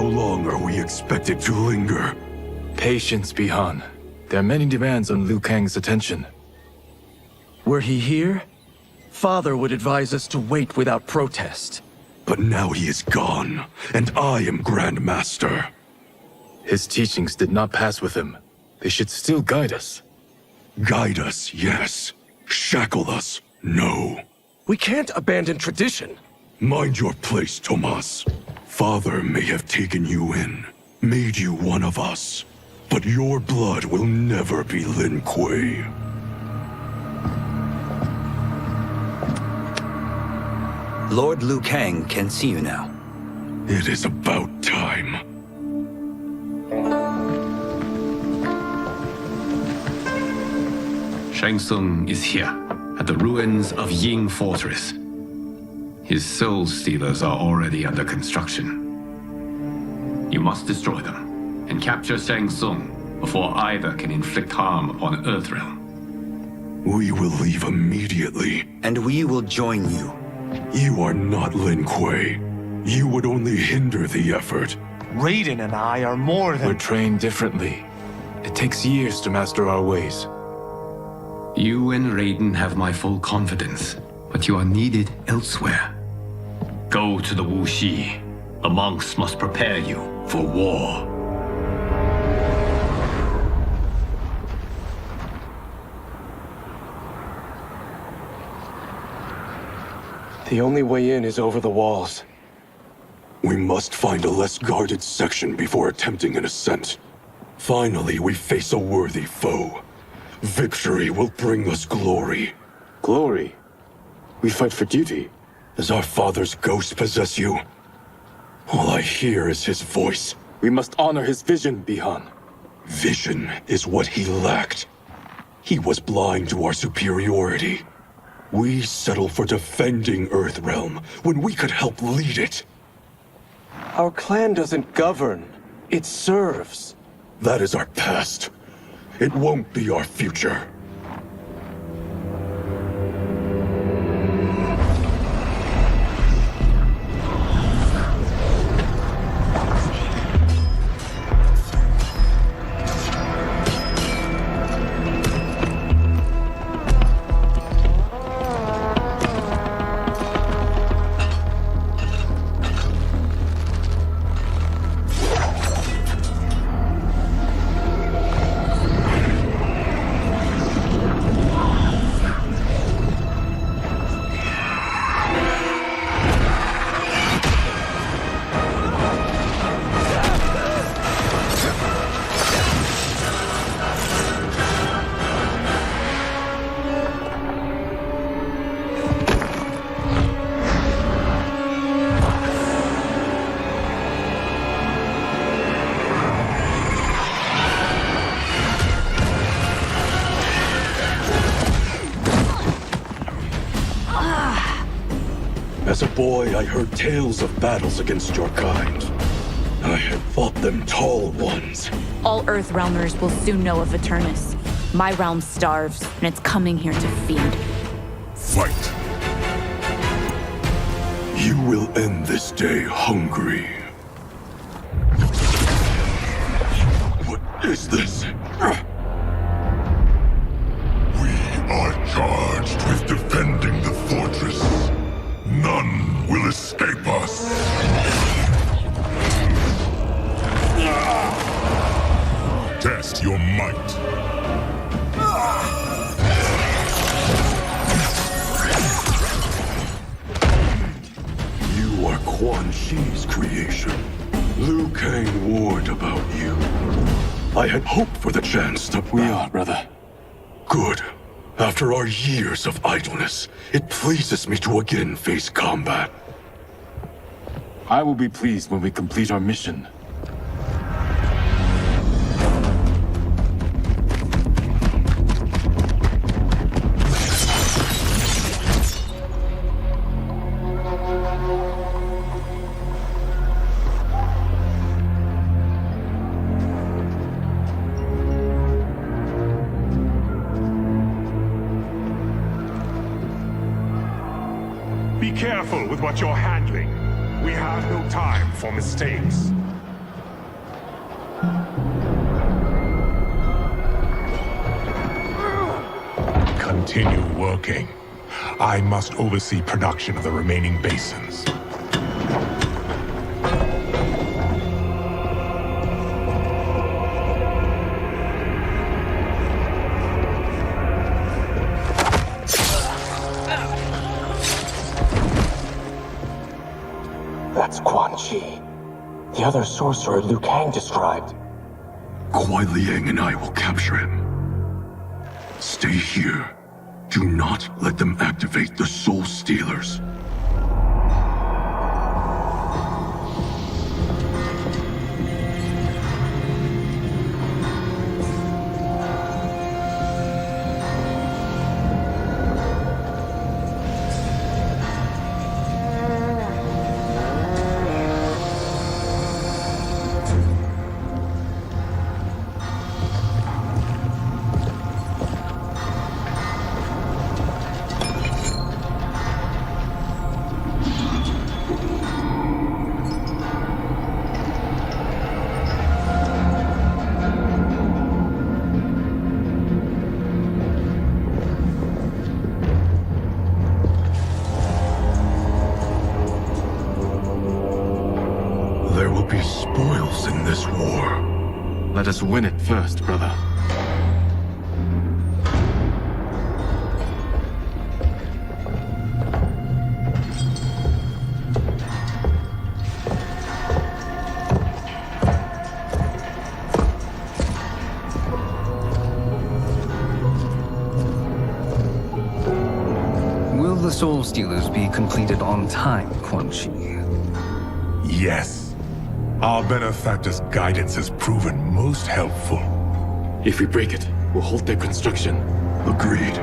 long are we expected to linger? Patience, Bihan. There are many demands on Liu Kang's attention. Were he here, Father would advise us to wait without protest. But now he is gone, and I am Grand Master. His teachings did not pass with him. They should still guide us. Guide us, yes. Shackle us, no. We can't abandon tradition. Mind your place, Tomas. Father may have taken you in, made you one of us. But your blood will never be Lin Kuei. Lord Liu Kang can see you now. It is about time. Shang Tsung is here, at the ruins of Ying Fortress. His soul stealers are already under construction. You must destroy them, and capture Shang Tsung before either can inflict harm upon Earthrealm. We will leave immediately. And we will join you. You are not Lin Kuei. You would only hinder the effort. Raiden and I are more than... We're trained differently. It takes years to master our ways. You and Raiden have my full confidence, but you are needed elsewhere. Go to the Wuxi. The monks must prepare you for war. The only way in is over the walls. We must find a less guarded section before attempting an ascent. Finally, we face a worthy foe. Victory will bring us glory. Glory? We fight for duty. Does our father's ghost possess you? All I hear is his voice. We must honor his vision, Bihan. Vision is what he lacked. He was blind to our superiority. We settle for defending Earthrealm when we could help lead it. Our clan doesn't govern. It serves. That is our past. It won't be our future. As a boy, I heard tales of battles against your kind. I had fought them tall ones. All Earthrealmers will soon know of Eternus. My realm starves, and it's coming here to feed. Fight! You will end this day hungry. What is this? We are charged with defending the fortress. None will escape us. Test your might. You are Quan Chi's creation. Liu Kang warned about you. I had hoped for the chance to... We are, brother. Good. After our years of idleness, it pleases me to again face combat. I will be pleased when we complete our mission. Be careful with what you're handling. We have no time for mistakes. Continue working. I must oversee production of the remaining basins. That's Quan Chi, the other sorcerer Liu Kang described. Kuai Liang and I will capture him. Stay here. Do not let them activate the Soul Stealers. There will be spoils in this war. Let us win it first, brother. Will the Soul Stealers be completed on time, Quan Chi? Yes. Our benefactor's guidance has proven most helpful. If we break it, we'll halt their construction. Agreed.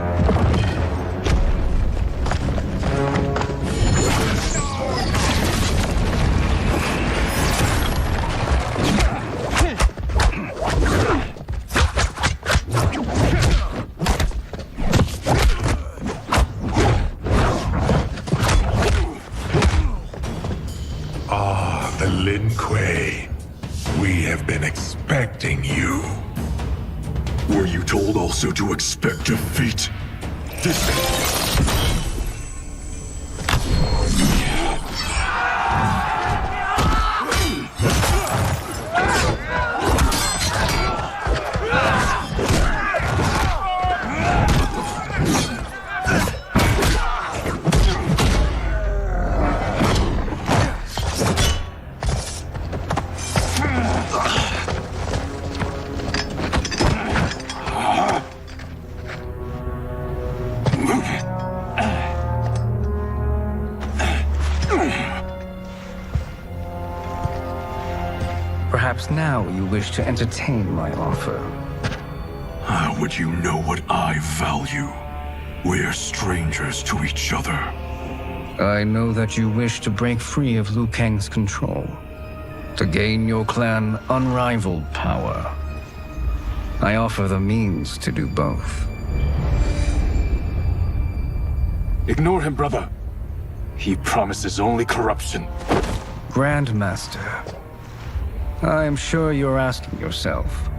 The Lin Kuei. We have been expecting you. Were you told also to expect defeat? Perhaps now you wish to entertain my offer. How would you know what I value? We're strangers to each other. I know that you wish to break free of Liu Kang's control, to gain your clan unrivaled power. I offer the means to do both. Ignore him, brother. He promises only corruption. Grandmaster, I am sure you're asking yourself,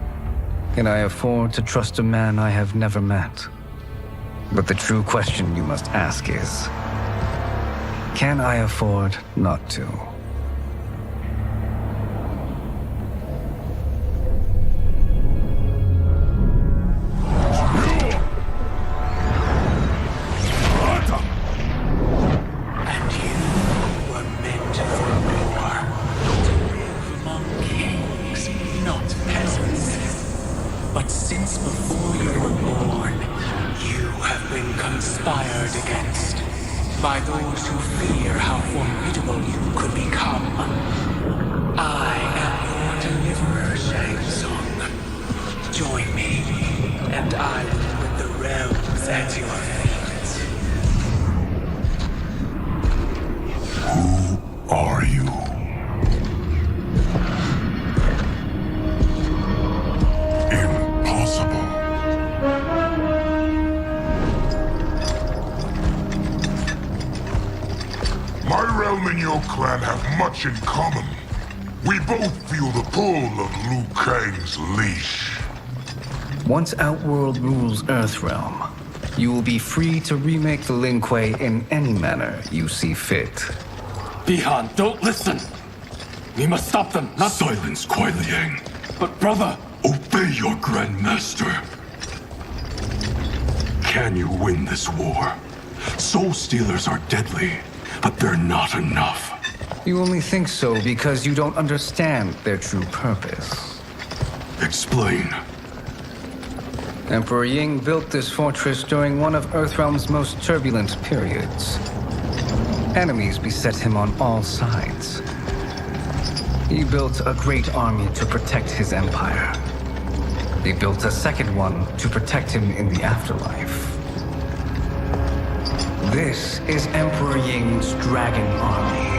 can I afford to trust a man I have never met? But the true question you must ask is, can I afford not to? By those who fear how formidable you could become. I am your deliverer, Shang Tsung. Join me, and I will put the realms at your feet. Who are you? Impossible. My realm and your clan have much in common. We both feel the pull of Liu Kang's leash. Once Outworld rules Earthrealm, you will be free to remake the Lin Kuei in any manner you see fit. Bihan, don't listen! We must stop them, not— Silence, Kuai Liang. But brother! Obey your Grandmaster. Can you win this war? Soul Stealers are deadly, but they're not enough. You only think so because you don't understand their true purpose. Explain. Emperor Ying built this fortress during one of Earthrealm's most turbulent periods. Enemies beset him on all sides. He built a great army to protect his empire. He built a second one to protect him in the afterlife. This is Emperor Ying's Dragon Army.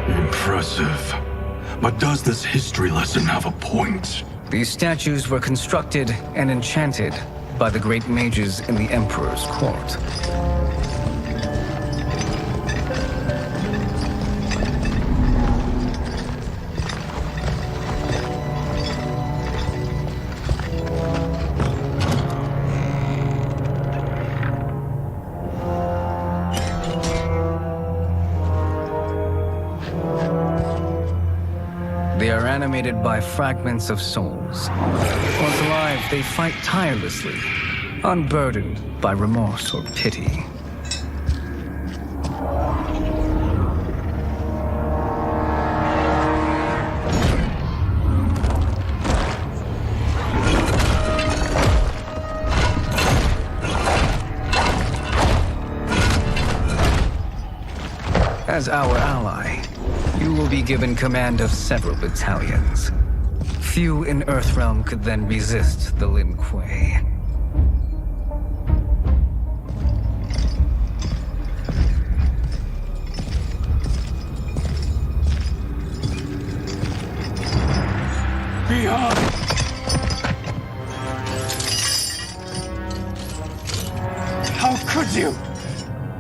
Impressive. But does this history lesson have a point? These statues were constructed and enchanted by the great mages in the Emperor's court. They are animated by fragments of souls. Once alive, they fight tirelessly, unburdened by remorse or pity. As our ally, you will be given command of several battalions. Few in Earthrealm could then resist the Lin Kuei. Bihan! How could you?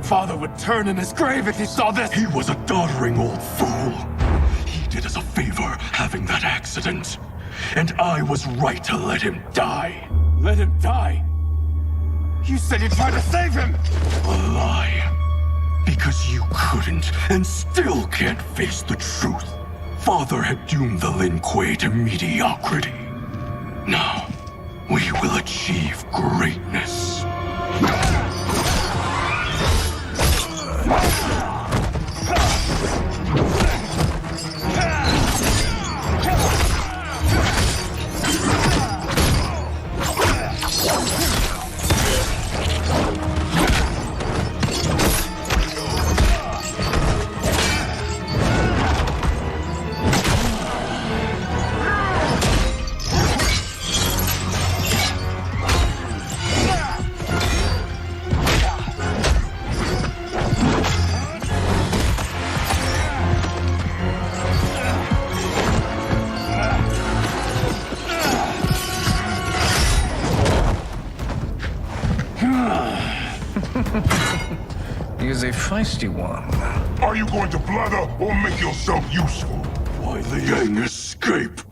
Father would turn in his grave if he saw this! He was a doddering old fool. He did us a favor having that accident. And I was right to let him die. Let him die? You said you tried to save him! A lie. Because you couldn't and still can't face the truth. Father had doomed the Lin Kuei to mediocrity. Now, we will achieve greatness. He is a feisty one. Are you going to blather or make yourself useful? Why Liang escape?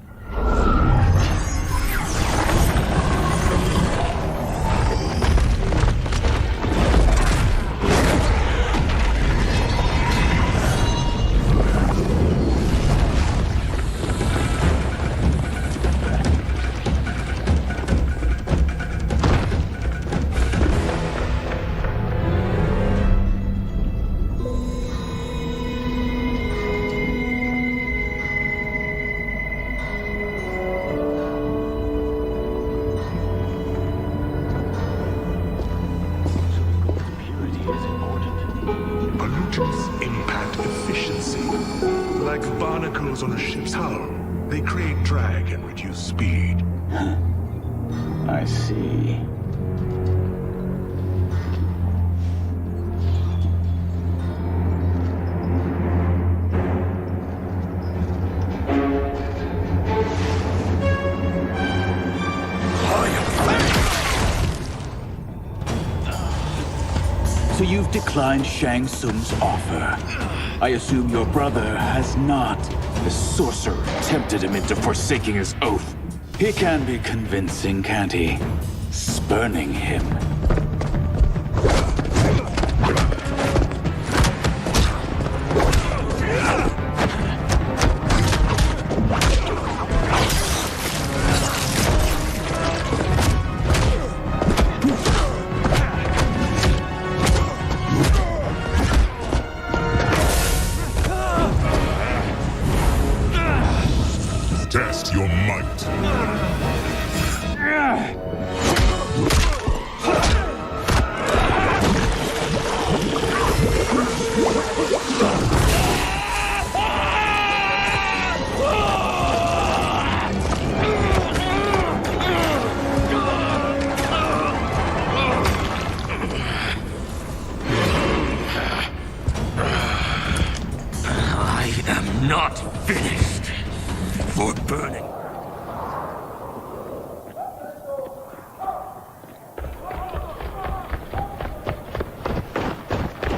Pollutants impact efficiency. Like barnacles on a ship's hull, they create drag and reduce speed. I see. So you've declined Shang Tsung's offer. I assume your brother has not. The sorcerer tempted him into forsaking his oath. He can be convincing, can't he? Spurning him. Test your might. I am not finished for burning.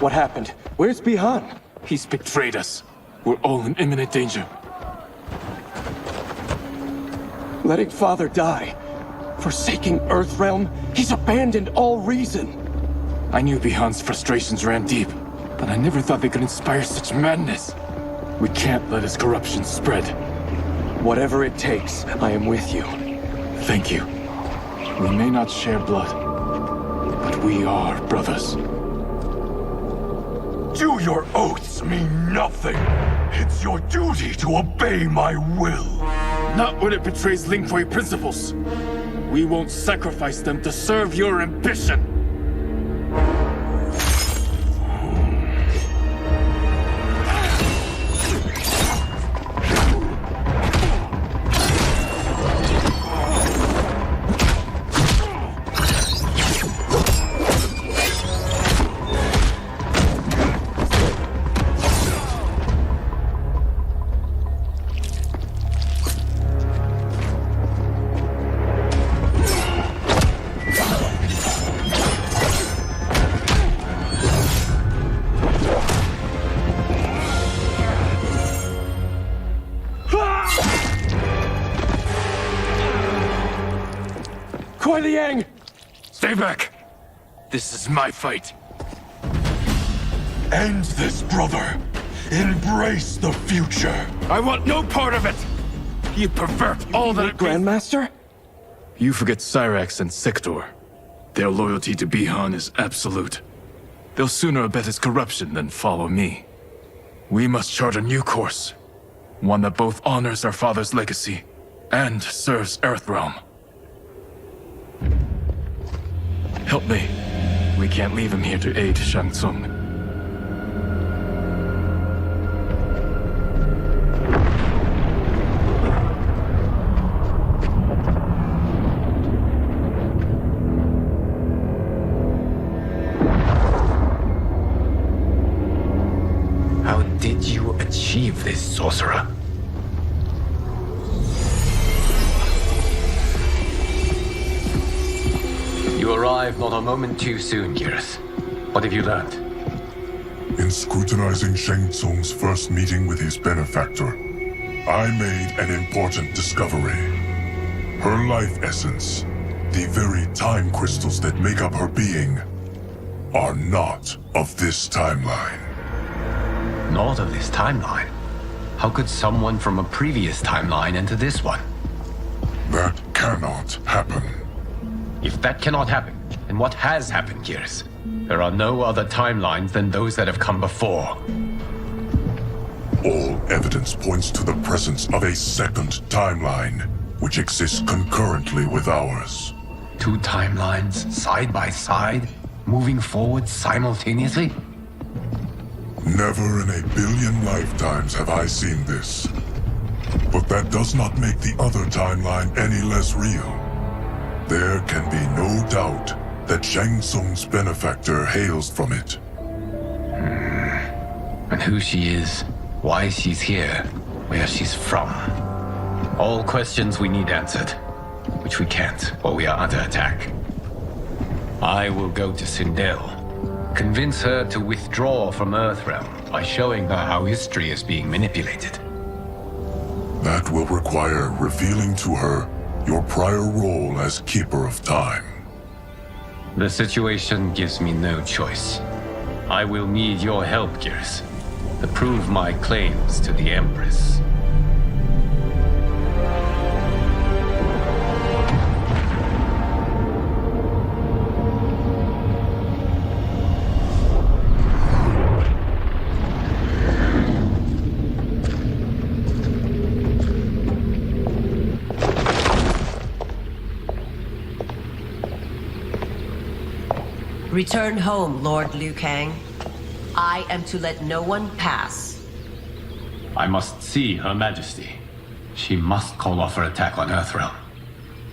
What happened? Where's Bihan? He's betrayed us. We're all in imminent danger. Letting Father die. Forsaking Earthrealm. He's abandoned all reason. I knew Bihan's frustrations ran deep, but I never thought they could inspire such madness. We can't let his corruption spread. Whatever it takes, I am with you. Thank you. We may not share blood, but we are brothers. Do your oaths mean nothing? It's your duty to obey my will. Not when it betrays Lin Kuei principles. We won't sacrifice them to serve your ambition. Stay back! This is my fight. End this, brother. Embrace the future. I want no part of it! You pervert all that... Grandmaster? You forget Cyrax and Sector. Their loyalty to Bihan is absolute. They'll sooner abet his corruption than follow me. We must chart a new course. One that both honors our father's legacy and serves Earthrealm. Help me. We can't leave him here to aid Shang Tsung. How did you achieve this, sorcerer? You arrived not a moment too soon, Geras. What have you learned? In scrutinizing Shang Tsung's first meeting with his benefactor, I made an important discovery. Her life essence, the very time crystals that make up her being, are not of this timeline. Not of this timeline? How could someone from a previous timeline enter this one? That cannot happen. If that cannot happen, then what has happened, Geras? There are no other timelines than those that have come before. All evidence points to the presence of a second timeline, which exists concurrently with ours. Two timelines, side by side, moving forward simultaneously? Never in a billion lifetimes have I seen this. But that does not make the other timeline any less real. There can be no doubt that Shang Tsung's benefactor hails from it. And who she is, why she's here, where she's from. All questions we need answered, which we can't while we are under attack. I will go to Sindel. Convince her to withdraw from Earthrealm by showing her how history is being manipulated. That will require revealing to her your prior role as Keeper of Time. The situation gives me no choice. I will need your help, Gears, to prove my claims to the Empress. Return home, Lord Liu Kang. I am to let no one pass. I must see Her Majesty. She must call off her attack on Earthrealm.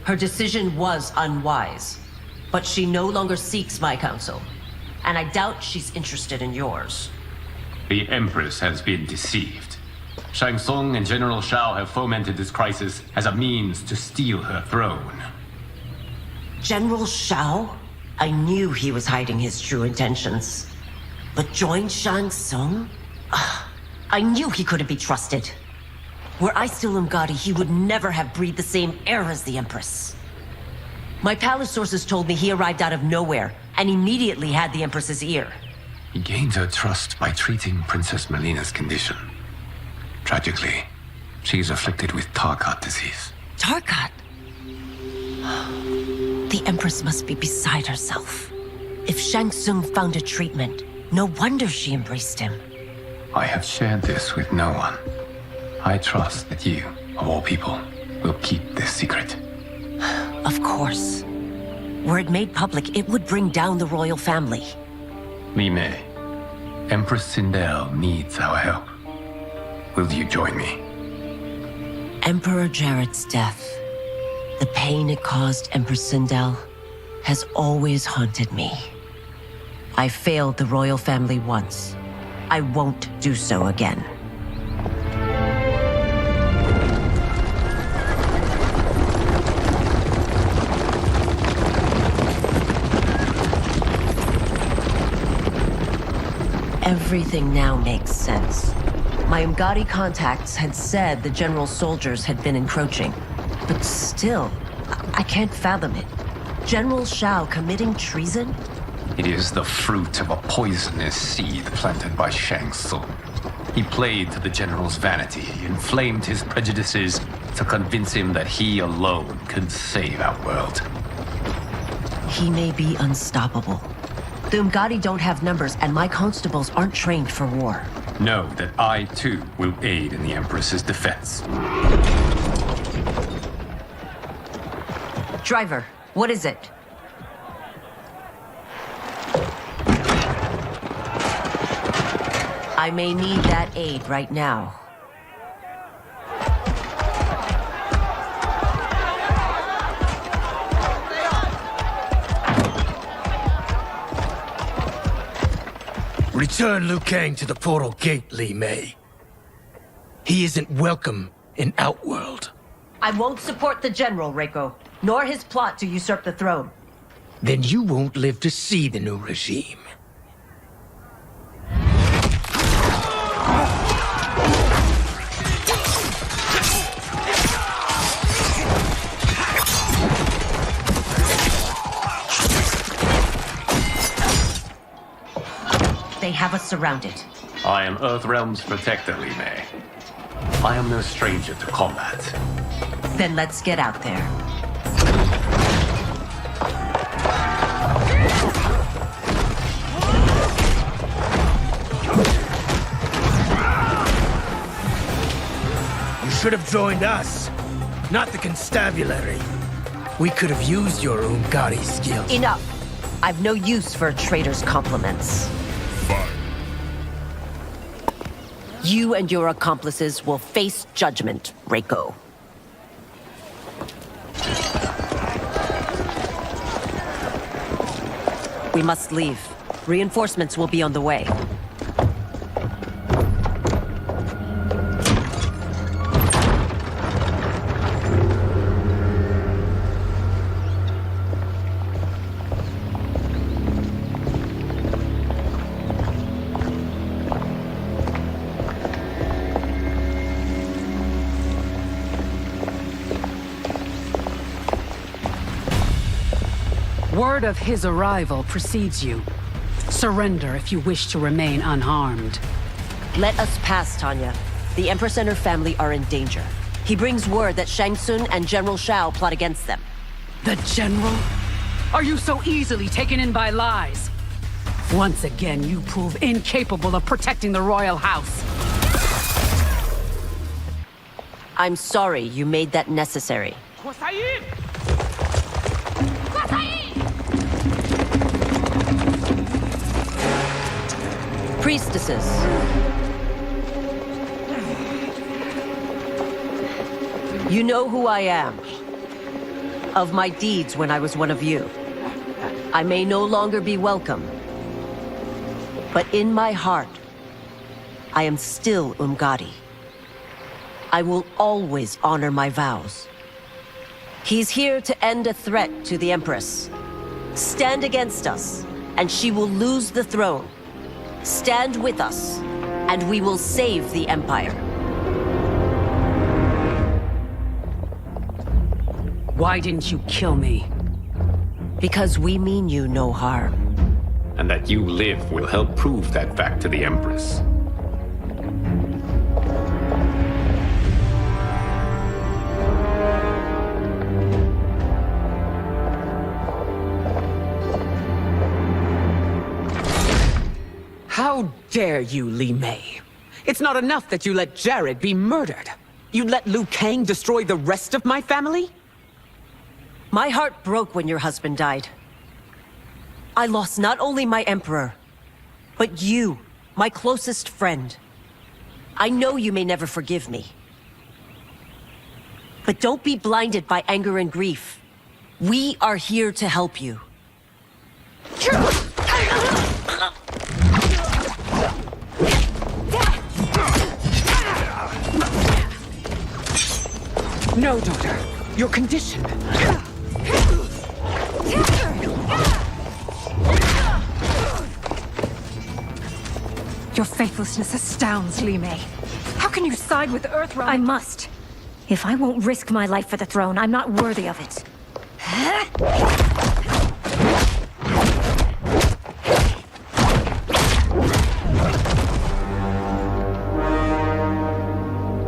Her decision was unwise, but she no longer seeks my counsel, and I doubt she's interested in yours. The Empress has been deceived. Shang Tsung and General Shao have fomented this crisis as a means to steal her throne. General Shao? I knew he was hiding his true intentions. But join Shang Tsung? I knew he couldn't be trusted. Were I still Umgadi, he would never have breathed the same air as the Empress. My palace sources told me he arrived out of nowhere, and immediately had the Empress's ear. He gained her trust by treating Princess Melina's condition. Tragically, she is afflicted with Tarkat disease. Tarkat? The Empress must be beside herself. If Shang Tsung found a treatment, no wonder she embraced him. I have shared this with no one. I trust that you, of all people, will keep this secret. Of course. Were it made public, it would bring down the royal family. Li Mei, Empress Sindel needs our help. Will you join me? Emperor Jarrett's death, the pain it caused Empress Sindel, has always haunted me. I failed the royal family once. I won't do so again. Everything now makes sense. My Umgadi contacts had said the general soldiers had been encroaching, but still, I can't fathom it. General Shao committing treason? It is the fruit of a poisonous seed planted by Shang Tsung. He played to the general's vanity, inflamed his prejudices to convince him that he alone could save Outworld. He may be unstoppable. The Umgadi don't have numbers, and my constables aren't trained for war. Know that I, too, will aid in the Empress's defense. Driver, what is it? I may need that aid right now. Return Liu Kang to the portal gate, Li Mei. He isn't welcome in Outworld. I won't support the General, Reiko, nor his plot to usurp the throne. Then you won't live to see the new regime. They have us surrounded. I am Earthrealm's protector, Li Mei. I am no stranger to combat. Then let's get out there. You should have joined us, not the constabulary. We could have used your Umgadi skills. Enough! I've no use for a traitor's compliments. You and your accomplices will face judgment, Reiko. We must leave. Reinforcements will be on the way. Word of his arrival precedes you. Surrender if you wish to remain unharmed. Let us pass, Tanya. The Empress and her family are in danger. He brings word that Shang Tsung and General Shao plot against them. The General? Are you so easily taken in by lies? Once again, you prove incapable of protecting the royal house. I'm sorry you made that necessary. Priestesses. You know who I am. Of my deeds when I was one of you. I may no longer be welcome. But in my heart, I am still Umgadi. I will always honor my vows. He's here to end a threat to the Empress. Stand against us, and she will lose the throne. Stand with us, and we will save the Empire. Why didn't you kill me? Because we mean you no harm. And that you live will help prove that fact to the Empress. How dare you, Li Mei? It's not enough that you let Jared be murdered. You let Liu Kang destroy the rest of my family? My heart broke when your husband died. I lost not only my Emperor, but you, my closest friend. I know you may never forgive me. But don't be blinded by anger and grief. We are here to help you. No, daughter. Your condition. Your faithlessness astounds, Li Mei. How can you side with Earthrealm? I must. If I won't risk my life for the throne, I'm not worthy of it.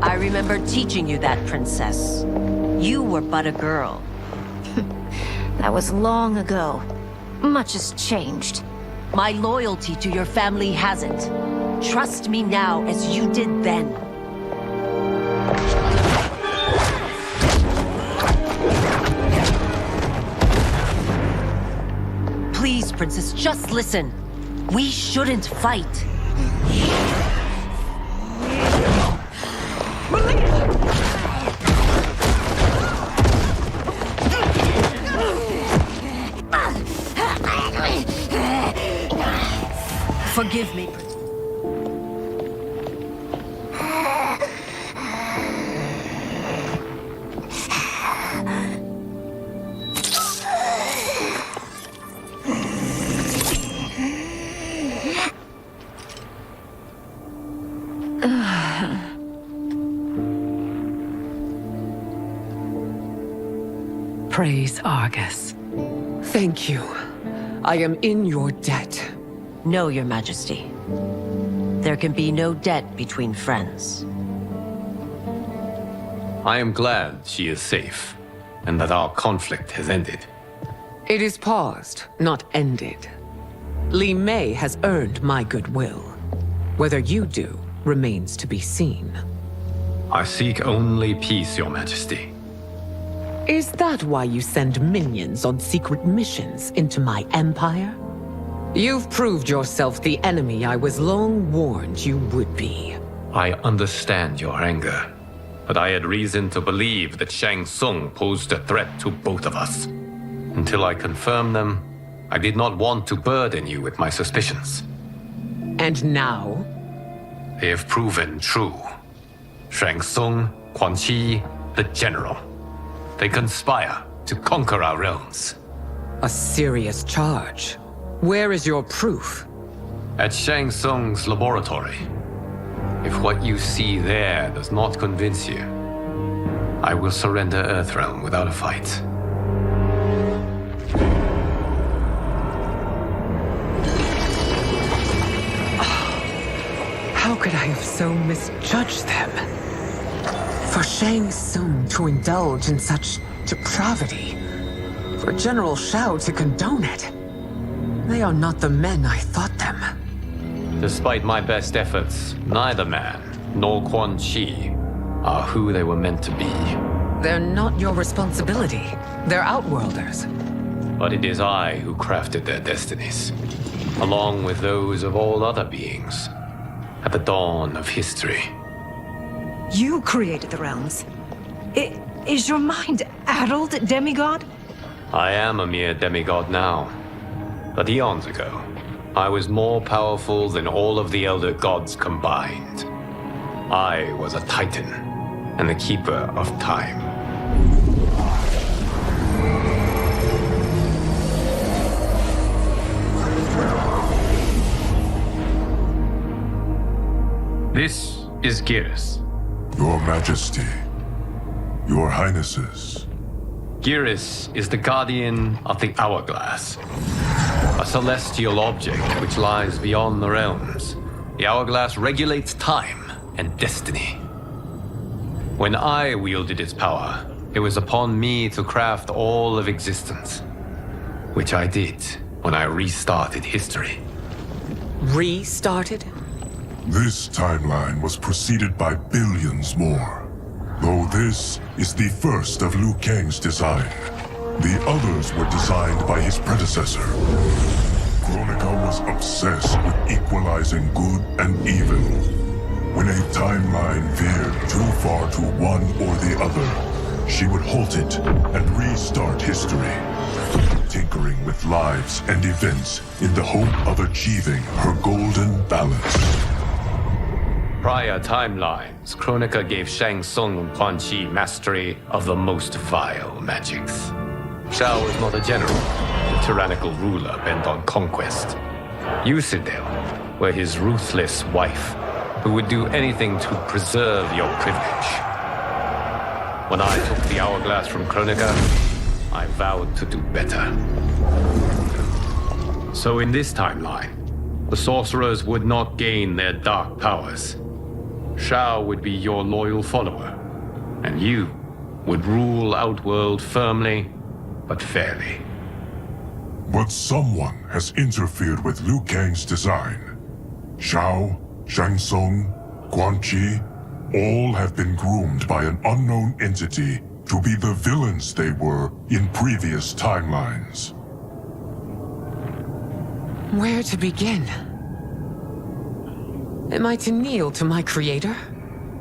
I remember teaching you that, Princess. You were but a girl. That was long ago. Much has changed. My loyalty to your family hasn't. Trust me now as you did then. Please, Princess, just listen. We shouldn't fight. Forgive me, Princess. Praise Argus. Thank you. I am in your debt. No, Your Majesty. There can be no debt between friends. I am glad she is safe, and that our conflict has ended. It is paused, not ended. Li Mei has earned my goodwill. Whether you do remains to be seen. I seek only peace, Your Majesty. Is that why you send minions on secret missions into my empire? You've proved yourself the enemy I was long warned you would be. I understand your anger, but I had reason to believe that Shang Tsung posed a threat to both of us. Until I confirmed them, I did not want to burden you with my suspicions. And now? They have proven true. Shang Tsung, Quan Chi, the General. They conspire to conquer our realms. A serious charge. Where is your proof? At Shang Tsung's laboratory. If what you see there does not convince you, I will surrender Earthrealm without a fight. so misjudge them? For Shang Tsung to indulge in such depravity, for General Shao to condone it, they are not the men I thought them. Despite my best efforts, neither man nor Quan Chi are who they were meant to be. They're not your responsibility. They're Outworlders. But it is I who crafted their destinies, along with those of all other beings, at the dawn of history. You created the realms. Is your mind addled, demigod? I am a mere demigod now. But eons ago, I was more powerful than all of the Elder Gods combined. I was a Titan, and the Keeper of Time. This is Geras. Your Majesty, Your Highnesses. Geras is the guardian of the Hourglass, a celestial object which lies beyond the realms. The Hourglass regulates time and destiny. When I wielded its power, it was upon me to craft all of existence, which I did when I restarted history. Restarted? This timeline was preceded by billions more. Though this is the first of Liu Kang's design. The others were designed by his predecessor. Kronika was obsessed with equalizing good and evil. When a timeline veered too far to one or the other, she would halt it and restart history, tinkering with lives and events in the hope of achieving her golden balance. Prior timelines, Kronika gave Shang Tsung and Quan Chi mastery of the most vile magics. Shao was not a general, a tyrannical ruler bent on conquest. Citadel were his ruthless wife, who would do anything to preserve your privilege. When I took the Hourglass from Kronika, I vowed to do better. So in this timeline, the sorcerers would not gain their dark powers. Shao would be your loyal follower, and you would rule Outworld firmly, but fairly. But someone has interfered with Liu Kang's design. Shao, Shang Tsung, Quan Chi, all have been groomed by an unknown entity to be the villains they were in previous timelines. Where to begin? Am I to kneel to my creator?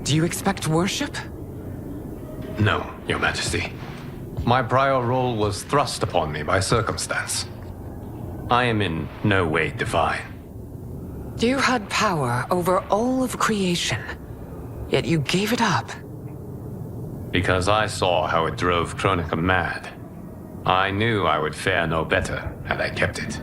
Do you expect worship? No, Your Majesty. My prior role was thrust upon me by circumstance. I am in no way divine. You had power over all of creation, yet you gave it up. Because I saw how it drove Kronika mad. I knew I would fare no better had I kept it.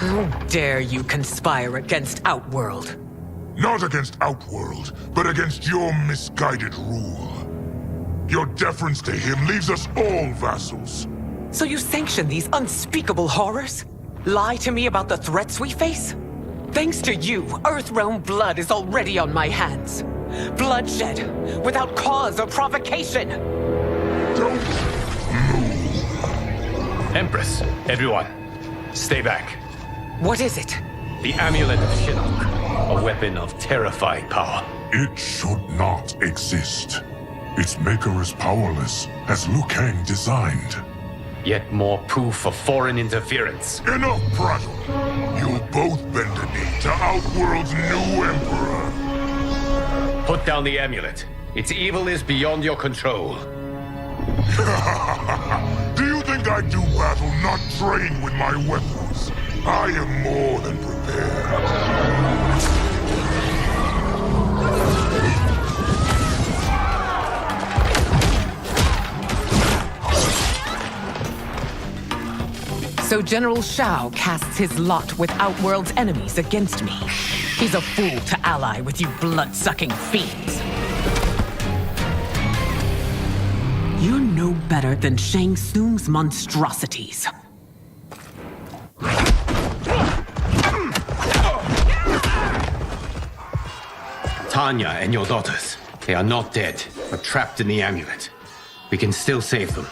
How dare you conspire against Outworld? Not against Outworld, but against your misguided rule. Your deference to him leaves us all vassals. So you sanction these unspeakable horrors? Lie to me about the threats we face? Thanks to you, Earthrealm blood is already on my hands. Bloodshed, without cause or provocation. Don't move. Empress, everyone, stay back. What is it? The Amulet of Shinnok, a weapon of terrifying power. It should not exist. Its maker is powerless, as Liu Kang designed. Yet more proof of foreign interference. Enough prattle! You both bend the knee to Outworld's new Emperor. Put down the amulet. Its evil is beyond your control. Do you think I do battle not trained with my weapons? I am more than prepared. So General Shao casts his lot with Outworld's enemies against me. He's a fool to ally with you blood-sucking fiends. You no better than Shang Tsung's monstrosities. Tanya and your daughters, they are not dead, but trapped in the amulet. We can still save them.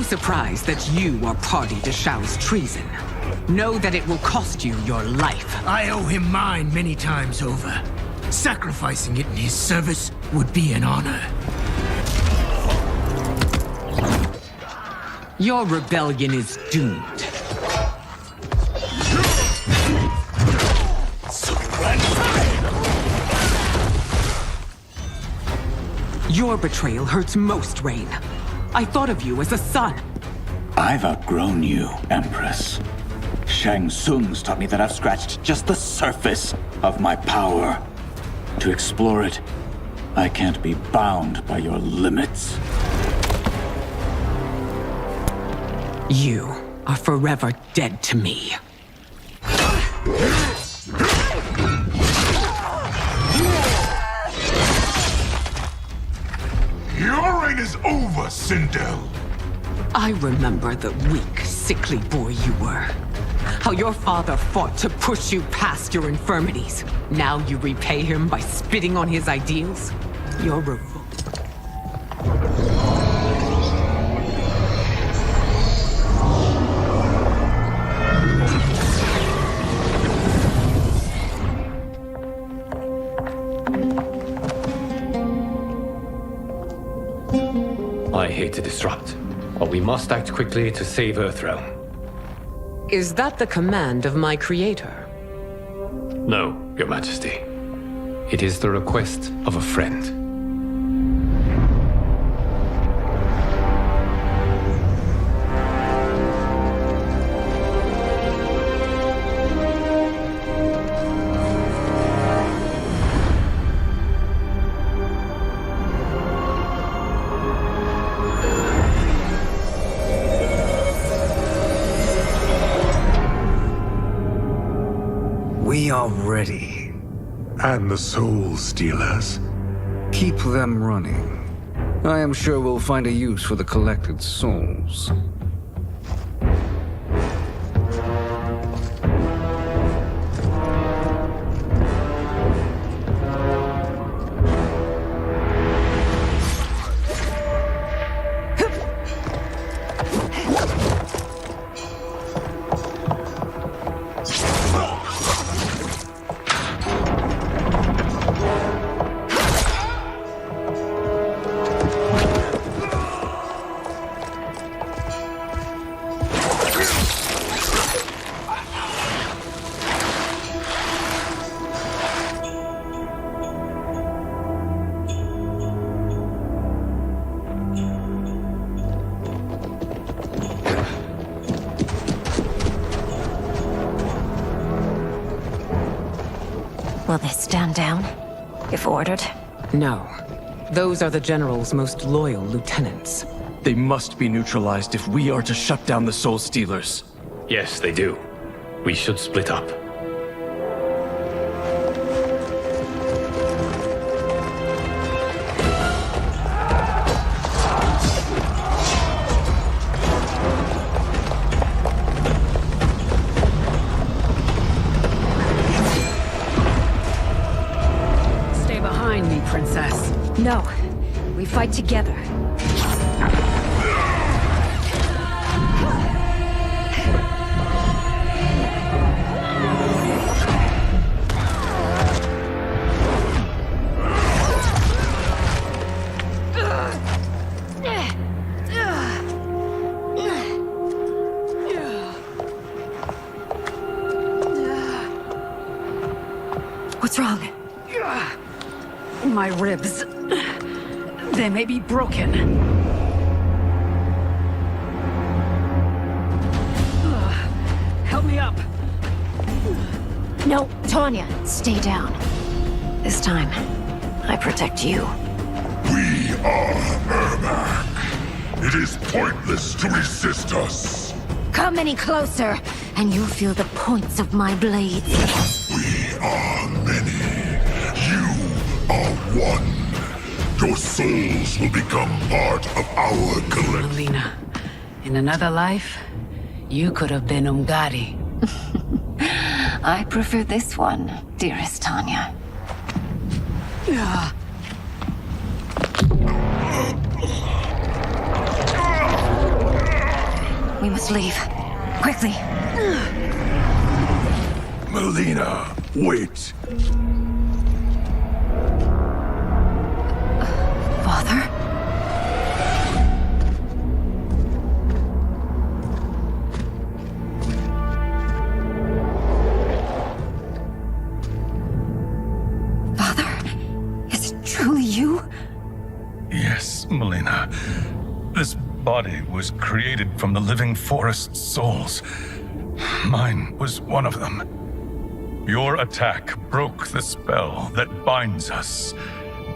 Surprised that you are party to Shao's treason. Know that it will cost you your life. I owe him mine many times over. Sacrificing it in his service would be an honor. Your rebellion is doomed. Your betrayal hurts most, Rain. I thought of you as a son. I've outgrown you, Empress. Shang Tsung's taught me that I've scratched just the surface of my power. To explore it, I can't be bound by your limits. You are forever dead to me. Your reign is over, Sindel. I remember the weak, sickly boy you were. How your father fought to push you past your infirmities. Now you repay him by spitting on his ideals? Your revolt. I hate to disrupt, but we must act quickly to save Earthrealm. Is that the command of my creator? No, Your Majesty. It is the request of a friend. We are ready. And the Soul Stealers? Keep them running. I am sure we'll find a use for the collected souls. Will they stand down, if ordered? No. Those are the General's most loyal lieutenants. They must be neutralized if we are to shut down the Soul Stealers. Yes, they do. We should split up. No, we fight together. What's wrong? My ribs. They may be broken. up! No, Tanya, stay down. This time, I protect you. We are Ermac. It is pointless to resist us. Come any closer, and you'll feel the points of my blades. We are many. You are one. Your souls will become part of our collective. Melina, in another life, you could have been Umgadi. I prefer this one, dearest Tanya. We must leave. Quickly. Melina, wait. Father? Father? Is it truly you? Yes, Melina. This body was created from the living forest's souls. Mine was one of them. Your attack broke the spell that binds us.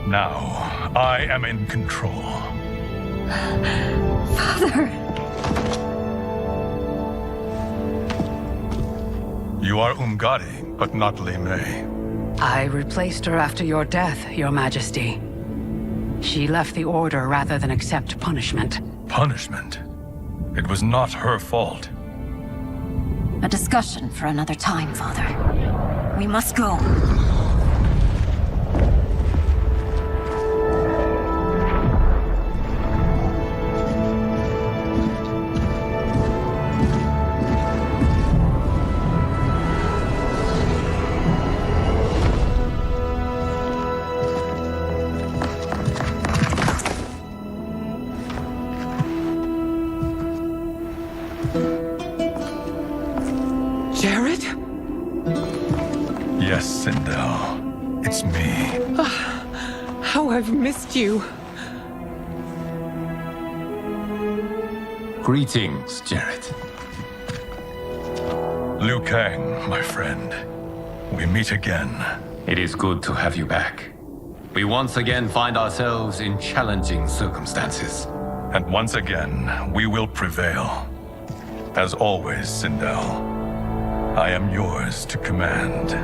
Now, I am in control. Father! You are Umgadi, but not Li Mei. I replaced her after your death, Your Majesty. She left the Order rather than accept punishment. Punishment? It was not her fault. A discussion for another time, Father. We must go. Jared? Yes, Sindel. It's me. How I've missed you. Greetings, Jared. Liu Kang, my friend. We meet again. It is good to have you back. We once again find ourselves in challenging circumstances. And once again, we will prevail. As always, Sindel, I am yours to command.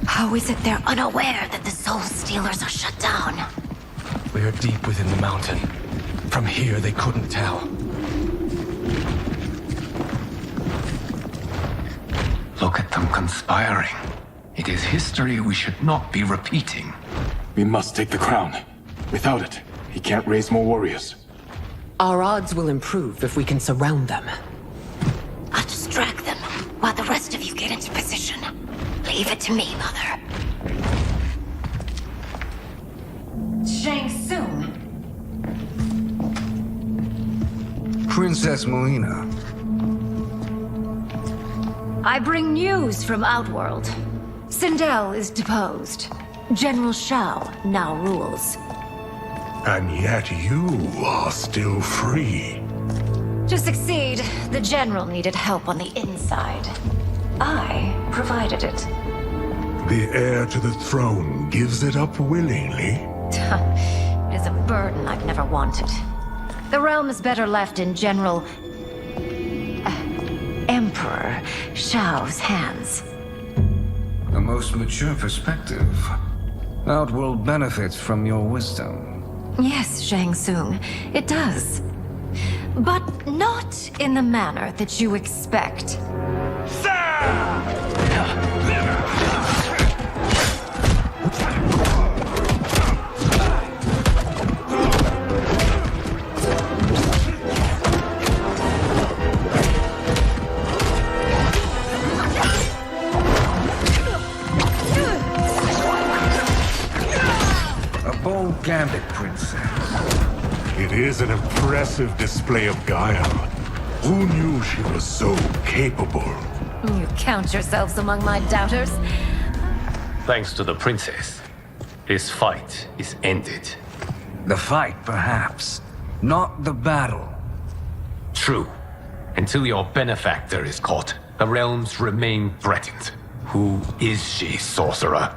How is it they're unaware that the Soul Stealers are shut down? We are deep within the mountain. From here, they couldn't tell. Look at them conspiring. It is history we should not be repeating. We must take the crown. Without it, he can't raise more warriors. Our odds will improve if we can surround them. I'll distract them while the rest of you get into position. Leave it to me, Mother. Shang Tsung. Princess Melina. I bring news from Outworld. Sindel is deposed. General Shao now rules. And yet you are still free. To succeed, the General needed help on the inside. I provided it. The heir to the throne gives it up willingly. It is a burden I've never wanted. The realm is better left in General... Emperor Shao's hands. A most mature perspective. Outworld benefits from your wisdom. Yes, Shang Tsung, it does. But not in the manner that you expect. A bold gambit, princess. is an impressive display of guile. Who knew she was so capable? You count yourselves among my doubters? Thanks to the princess, this fight is ended. The fight, perhaps. Not the battle. True. Until your benefactor is caught, the realms remain threatened. Who is she, sorcerer?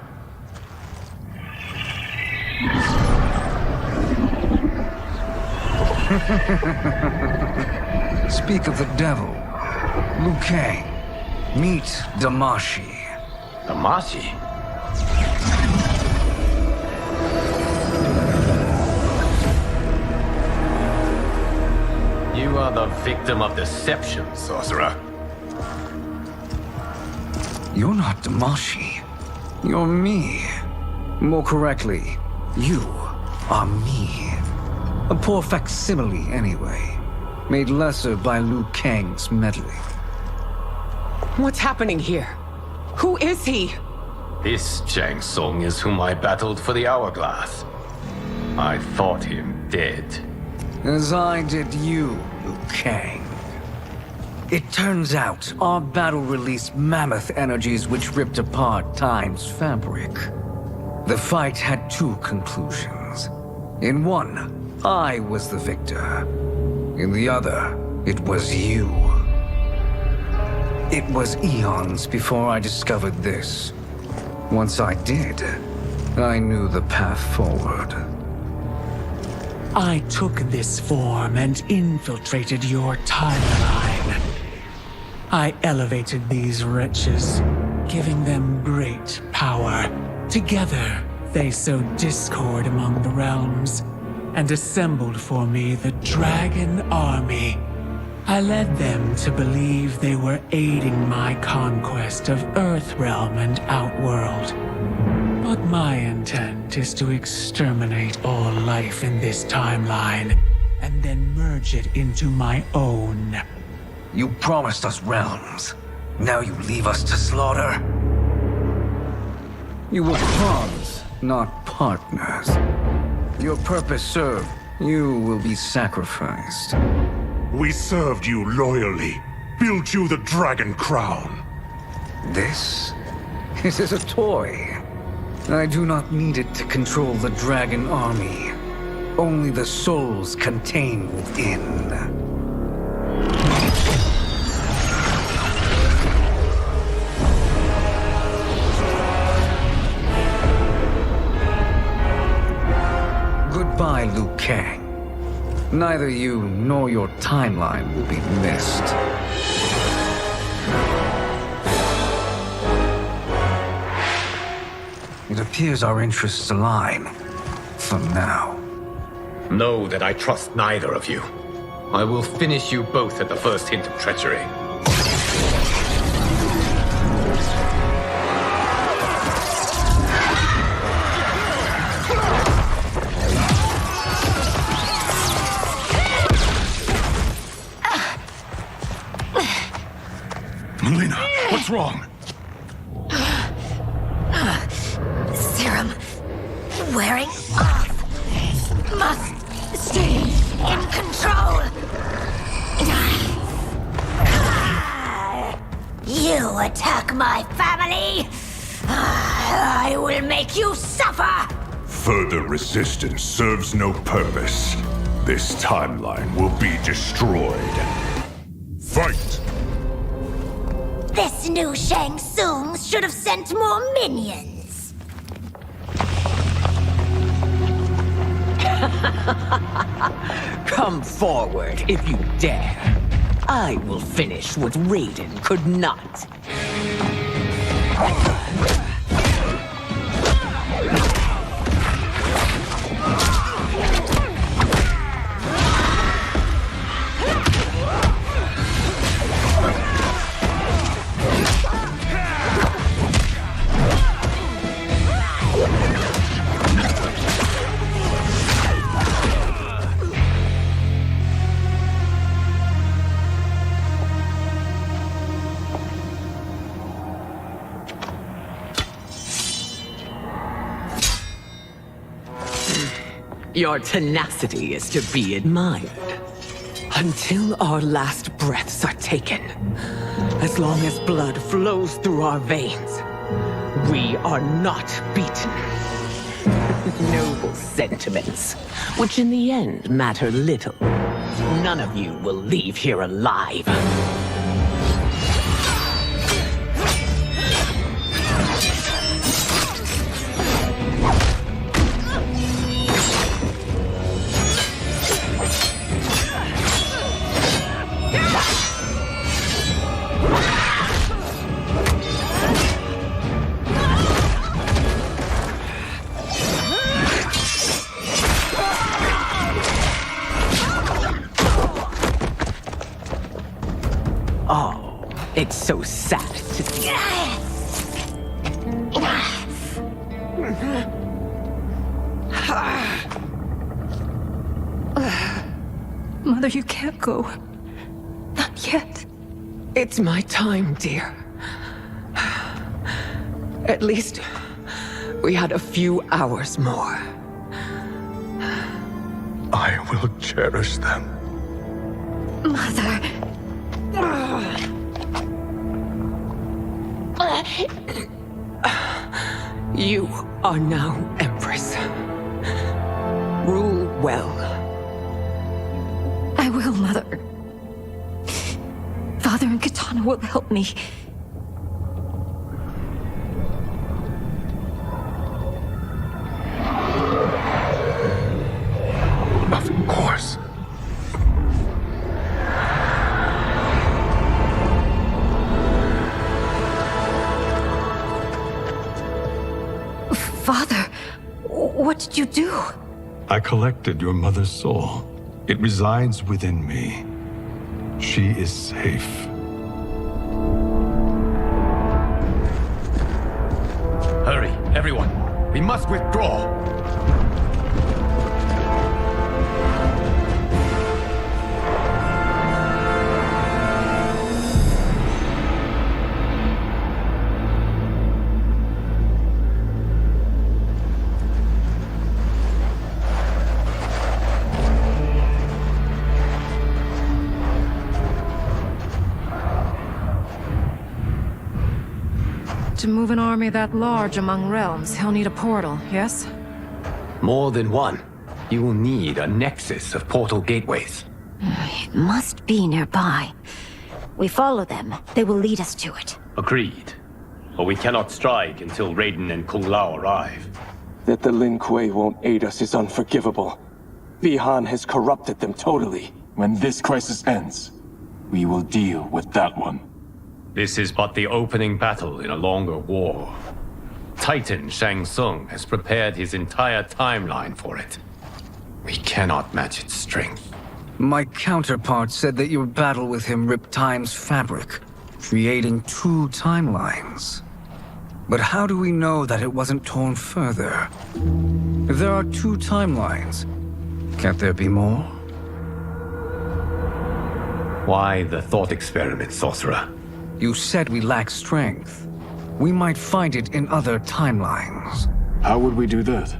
Speak of the devil. Liu Kang. Meet Damashi. Damashi? You are the victim of deception, sorcerer. You're not Damashi. You're me. More correctly, you are me. A poor facsimile, anyway. Made lesser by Liu Kang's meddling. What's happening here? Who is he? This Shang Tsung is whom I battled for the Hourglass. I thought him dead. As I did you, Liu Kang. It turns out our battle released mammoth energies which ripped apart time's fabric. The fight had two conclusions. In one, I was the victor. In the other, it was you. It was eons before I discovered this. Once I did, I knew the path forward. I took this form and infiltrated your timeline. I elevated these wretches, giving them great power. Together, they sowed discord among the realms, and assembled for me the Dragon Army. I led them to believe they were aiding my conquest of Earthrealm and Outworld. But my intent is to exterminate all life in this timeline, and then merge it into my own. You promised us realms. Now you leave us to slaughter? You were pawns, not partners. Your purpose served. You will be sacrificed. We served you loyally, built you the Dragon Crown. This? It is a toy. I do not need it to control the Dragon Army. Only the souls contained within. Goodbye, Liu Kang. Neither you nor your timeline will be missed. It appears our interests align. For now. Know that I trust neither of you. I will finish you both at the first hint of treachery. Melina, what's wrong? Serum wearing off. Must stay in control. You attack my family. I will make you suffer. Further resistance serves no purpose. This timeline will be destroyed. Fight! This new Shang Tsung should have sent more minions. Come forward if you dare. I will finish what Raiden could not. Your tenacity is to be admired. Until our last breaths are taken, as long as blood flows through our veins, we are not beaten. Noble sentiments, which in the end matter little. None of you will leave here alive. It's so sad to see. Mother, you can't go. Not yet. It's my time, dear. At least we had a few hours more. I will cherish them. Mother. You are now Empress. Rule well. I will, Mother. Father and Katana will help me. Of course. Father, what did you do? I collected your mother's soul. It resides within me. She is safe. Hurry, everyone. We must withdraw. To move an army that large among realms, he'll need a portal, yes? More than one. You will need a nexus of portal gateways. It must be nearby. We follow them. They will lead us to it. Agreed. But we cannot strike until Raiden and Kung Lao arrive. That the Lin Kuei won't aid us is unforgivable. Bihan has corrupted them totally. When this crisis ends, we will deal with that one. This is but the opening battle in a longer war. Titan Shang Tsung has prepared his entire timeline for it. We cannot match its strength. My counterpart said that your battle with him ripped time's fabric, creating two timelines. But how do we know that it wasn't torn further? If there are two timelines, can't there be more? Why the thought experiment, Sorcerer? You said we lack strength. We might find it in other timelines. How would we do that?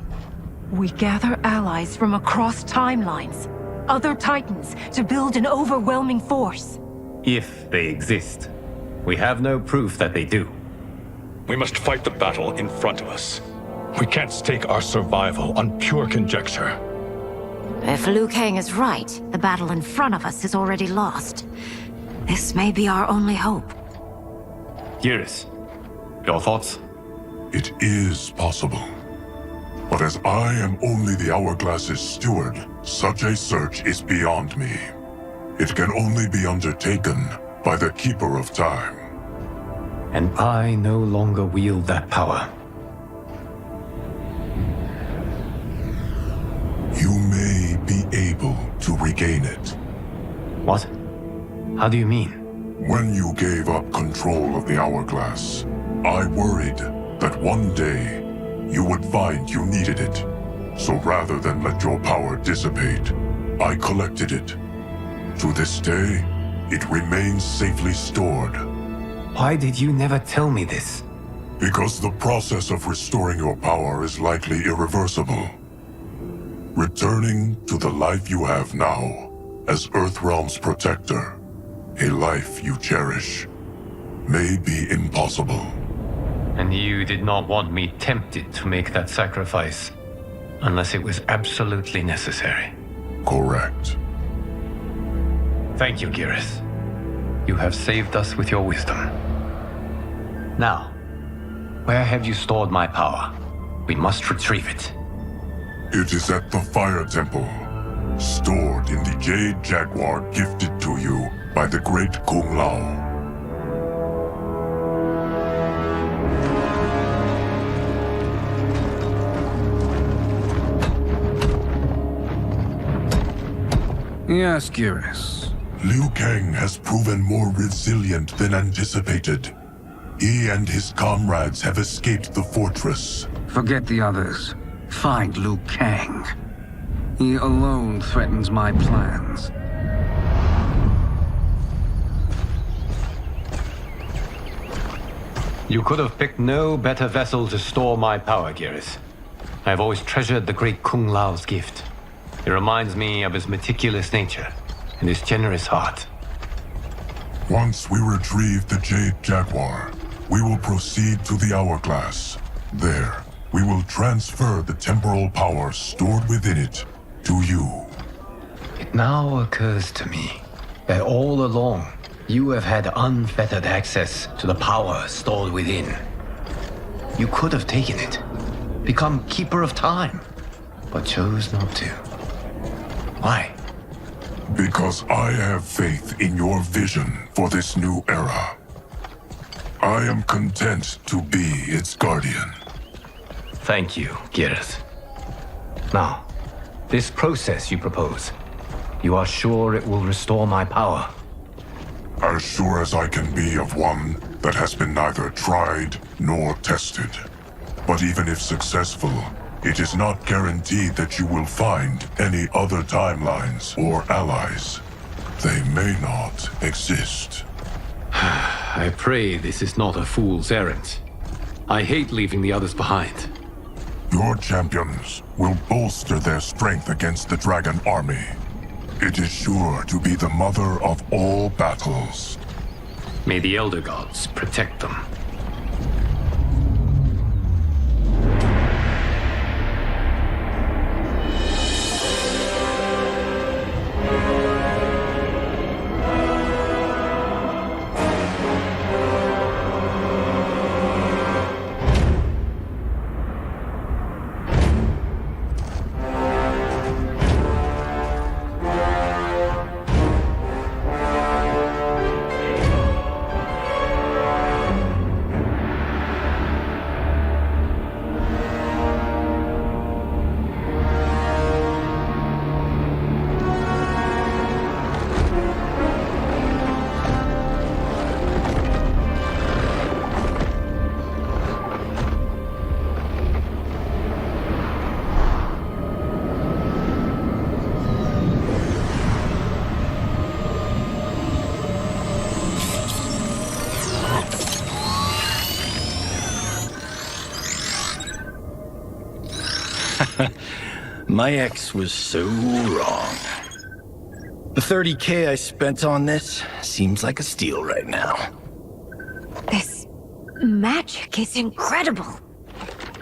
We gather allies from across timelines, other titans, to build an overwhelming force. If they exist. We have no proof that they do. We must fight the battle in front of us. We can't stake our survival on pure conjecture. If Liu Kang is right, the battle in front of us is already lost. This may be our only hope. Eurus, your thoughts? It is possible. But as I am only the Hourglass's steward, such a search is beyond me. It can only be undertaken by the Keeper of Time. And I no longer wield that power. You may be able to regain it. What? How do you mean? When you gave up control of the Hourglass, I worried that one day you would find you needed it. So rather than let your power dissipate, I collected it. To this day, it remains safely stored. Why did you never tell me this? Because the process of restoring your power is likely irreversible. Returning to the life you have now, as Earthrealm's protector, a life you cherish, may be impossible. And you did not want me tempted to make that sacrifice, unless it was absolutely necessary. Correct. Thank you, Geras. You have saved us with your wisdom. Now, where have you stored my power? We must retrieve it. It is at the Fire Temple, stored in the Jade Jaguar gifted to you by the great Kung Lao. Yes, Geras. Liu Kang has proven more resilient than anticipated. He and his comrades have escaped the fortress. Forget the others. Find Liu Kang. He alone threatens my plans. You could have picked no better vessel to store my power, Geras. I have always treasured the great Kung Lao's gift. It reminds me of his meticulous nature and his generous heart. Once we retrieve the Jade Jaguar, we will proceed to the Hourglass. There, we will transfer the temporal power stored within it to you. It now occurs to me that all along, you have had unfettered access to the power stored within. You could have taken it, become Keeper of Time, but chose not to. Why? Because I have faith in your vision for this new era. I am content to be its guardian. Thank you, Geras. Now, this process you propose, you are sure it will restore my power? As sure as I can be of one that has been neither tried nor tested. But even if successful, it is not guaranteed that you will find any other timelines or allies. They may not exist. I pray this is not a fool's errand. I hate leaving the others behind. Your champions will bolster their strength against the Dragon Army. It is sure to be the mother of all battles. May the Elder Gods protect them. My ex was so wrong. The $30K I spent on this seems like a steal right now. This magic is incredible.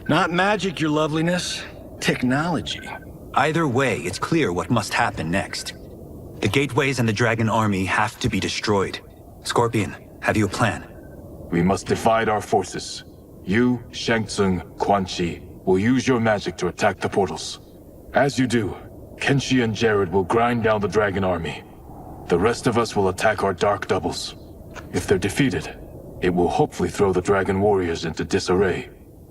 Not magic, your loveliness. Technology. Either way, it's clear what must happen next. The gateways and the Dragon Army have to be destroyed. Scorpion, have you a plan? We must divide our forces. You, Shang Tsung, Quan Chi will use your magic to attack the portals. As you do, Kenshi and Jared will grind down the Dragon Army. The rest of us will attack our dark doubles. If they're defeated, it will hopefully throw the Dragon Warriors into disarray.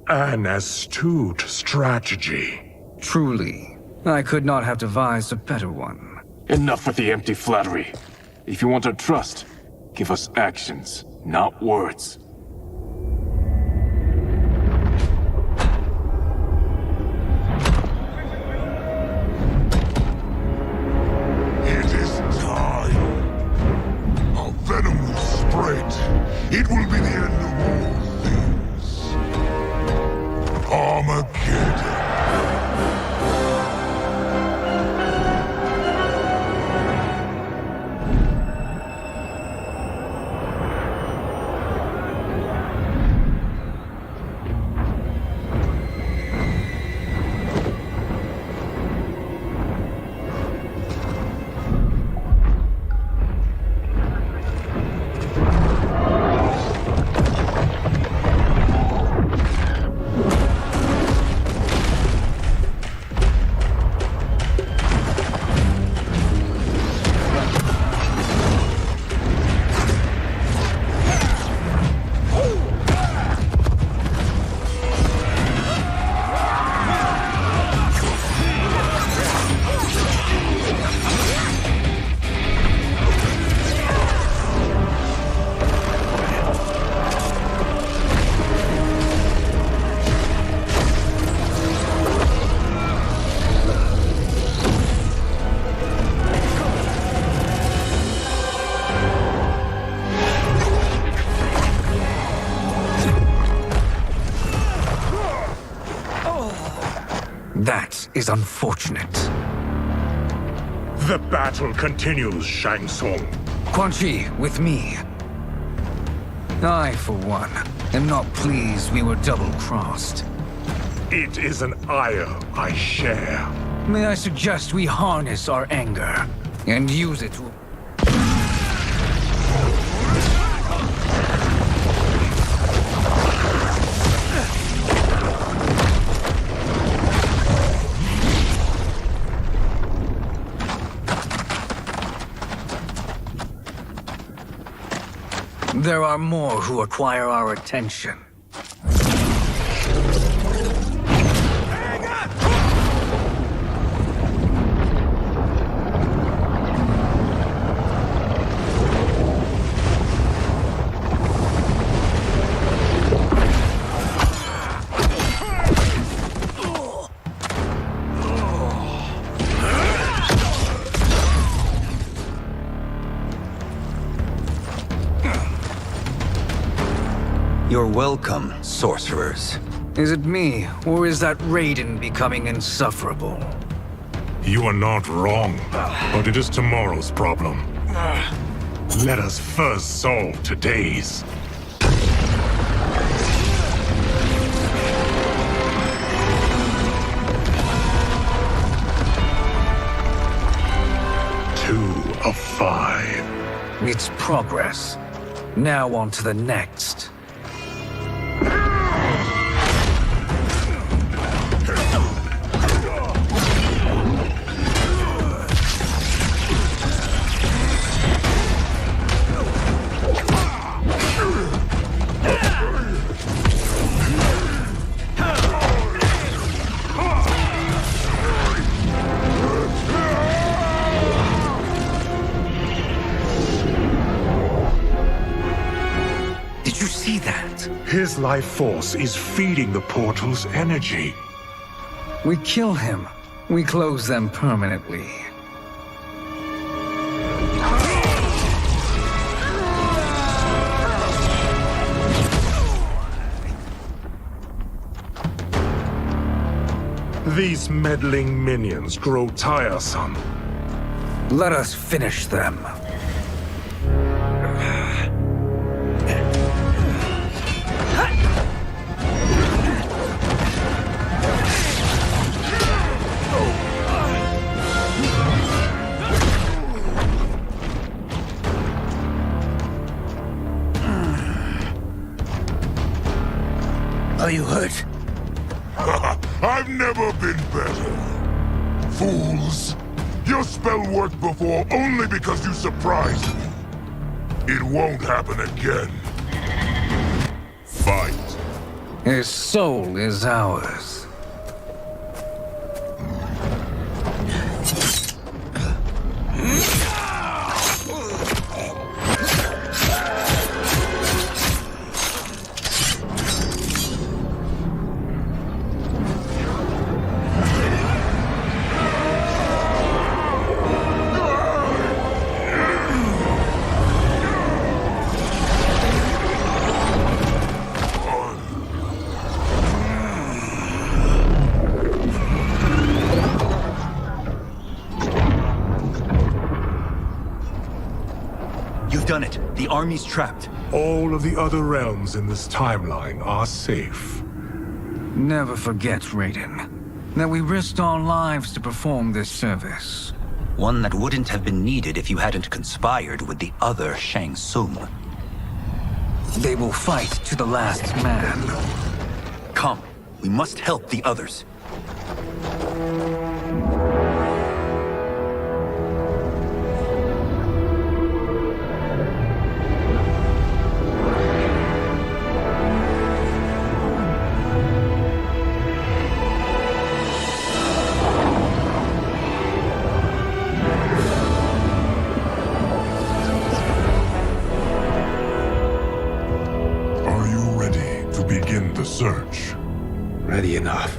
An astute strategy. Truly, I could not have devised a better one. Enough with the empty flattery. If you want our trust, give us actions, not words. Venom will spread. It will be the end of all things. Armageddon. That is unfortunate. The battle continues, Shang Tsung. Quan Chi, with me. I, for one, am not pleased we were double-crossed. It is an ire I share. May I suggest we harness our anger and use it to... There are more who acquire our attention. You're welcome, sorcerers. Is it me, or is that Raiden becoming insufferable? You are not wrong, but it is tomorrow's problem. Let us first solve today's. Two of 5. It's progress. Now on to the next. His life force is feeding the portal's energy. We kill him. We close them permanently. These meddling minions grow tiresome. Let us finish them. Are you hurt? I've never been better. Fools! Your spell worked before only because you surprised me. It won't happen again. Fight. His soul is ours. Done it. The army's trapped. All of the other realms in this timeline are safe. Never forget, Raiden, that we risked our lives to perform this service. One that wouldn't have been needed if you hadn't conspired with the other Shang Tsung. They will fight to the last man. Come, we must help the others. Search. Ready enough.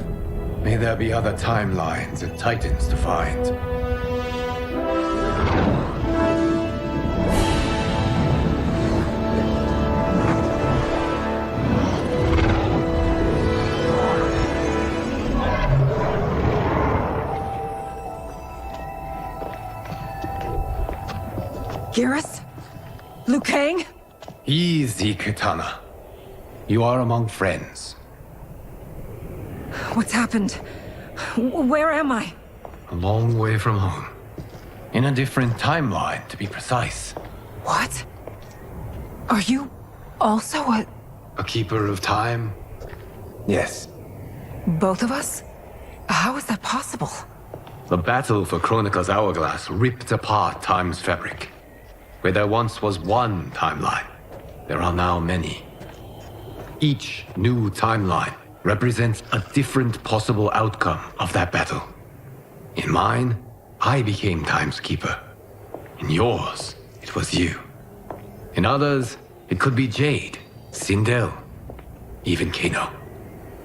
May there be other timelines and titans to find. Garrus? Liu Kang? Easy, Kitana. You are among friends. What's happened? Where am I? A long way from home. In a different timeline, to be precise. What? Are you also a keeper of time? Yes. both of us? How is that possible? The battle for Kronika's hourglass ripped apart time's fabric. Where there once was one timeline, there are now many. Each new timeline represents a different possible outcome of that battle. In mine, I became Time's Keeper. In yours, it was you. In others, it could be Jade, Sindel, even Kano.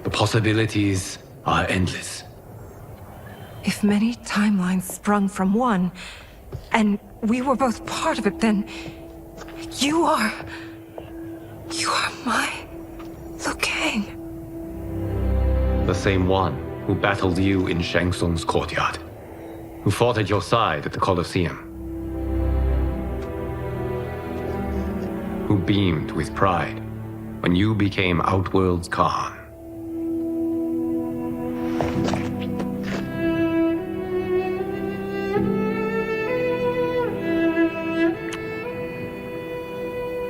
The possibilities are endless. If many timelines sprung from one, and we were both part of it, then you are my Liu Kang. The same one who battled you in Shang Tsung's courtyard, who fought at your side at the Colosseum, who beamed with pride when you became Outworld's Khan.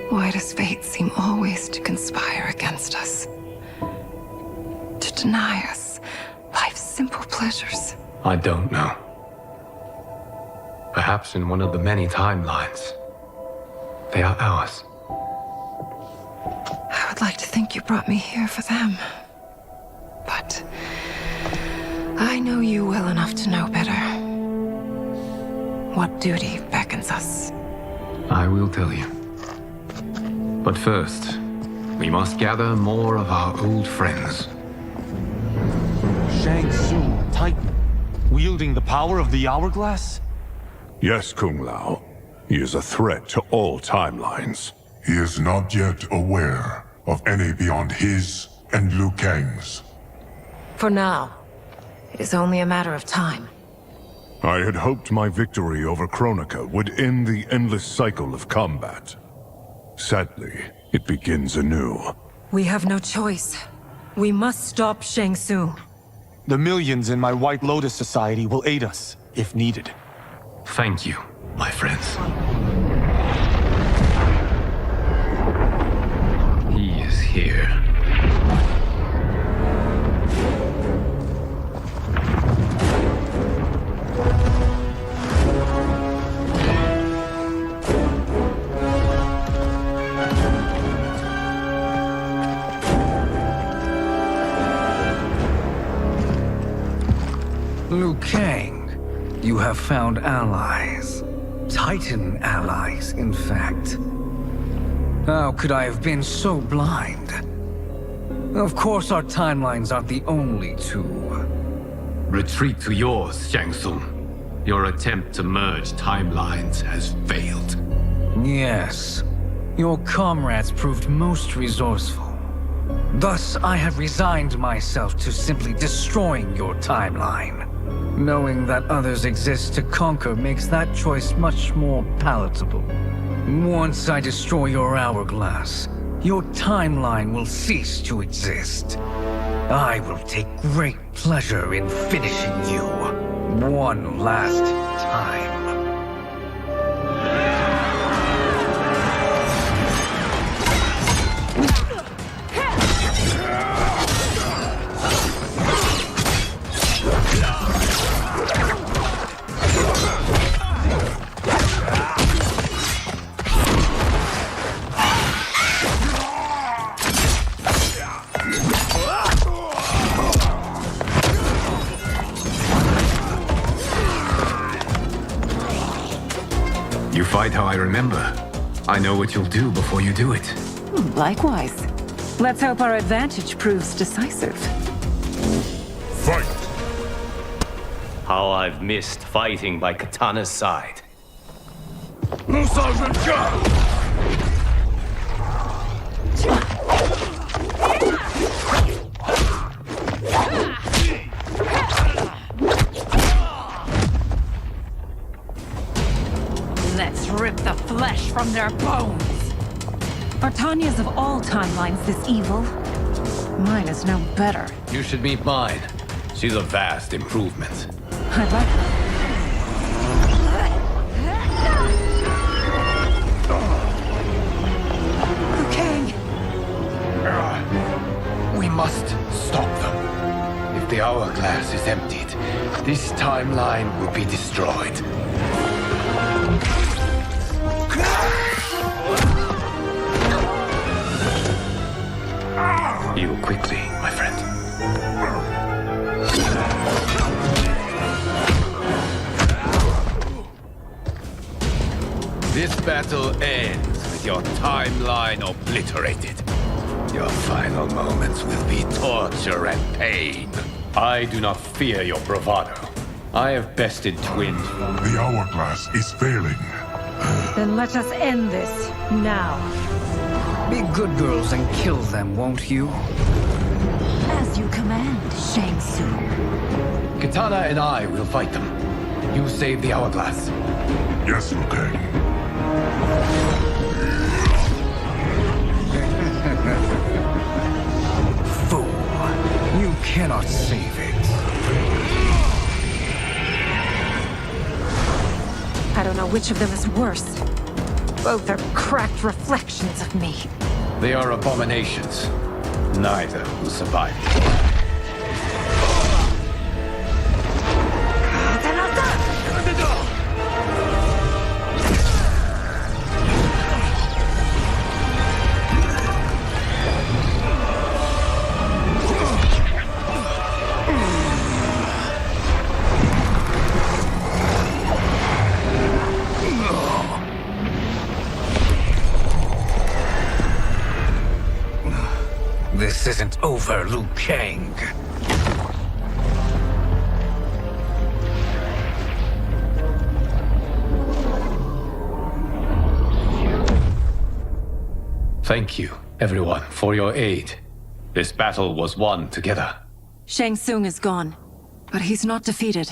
Why does fate seem always to conspire against us? To deny us life's simple pleasures? I don't know. Perhaps in one of the many timelines, they are ours. I would like to think you brought me here for them. But I know you well enough to know better. What duty beckons us? I will tell you. But first, we must gather more of our old friends. Shang Tsung, Titan, wielding the power of the hourglass? Yes, Kung Lao. He is a threat to all timelines. He is not yet aware of any beyond his and Liu Kang's. For now, it is only a matter of time. I had hoped my victory over Kronika would end the endless cycle of combat. Sadly, it begins anew. We have no choice. We must stop Shang Tsung. The millions in my White Lotus Society will aid us, if needed. Thank you, my friends. He is here. Liu Kang, you have found allies. Titan allies, in fact. How could I have been so blind? Of course our timelines aren't the only two. Retreat to yours, Shang Tsung. Your attempt to merge timelines has failed. Yes. Your comrades proved most resourceful. Thus, I have resigned myself to simply destroying your timeline. Knowing that others exist to conquer makes that choice much more palatable. Once I destroy your hourglass, your timeline will cease to exist. I will take great pleasure in finishing you one last time. You fight how I remember. I know what you'll do before you do it. Likewise. Let's hope our advantage proves decisive. Fight! How I've missed fighting by Katana's side. Let's rip the flesh from their bones. Are Tanya's of all timelines this evil? Mine is no better. You should meet mine. She's a vast improvement. I'd like her. Liu Kang! We must stop them. If the hourglass is emptied, this timeline will be destroyed. Heal quickly, my friend. This battle ends with your timeline obliterated. Your final moments will be torture and pain. I do not fear your bravado. I have bested twins. The hourglass is failing. Then let us end this, now. Be good girls and kill them, won't you? As you command, Shang Tsung. Katana and I will fight them. You save the hourglass. Yes, Liu Kang. Fool. You cannot save it. I don't know which of them is worse. Both are cracked reflections of me. They are abominations. Neither will survive. This isn't over, Liu Kang. Thank you, everyone, for your aid. This battle was won together. Shang Tsung is gone, but he's not defeated.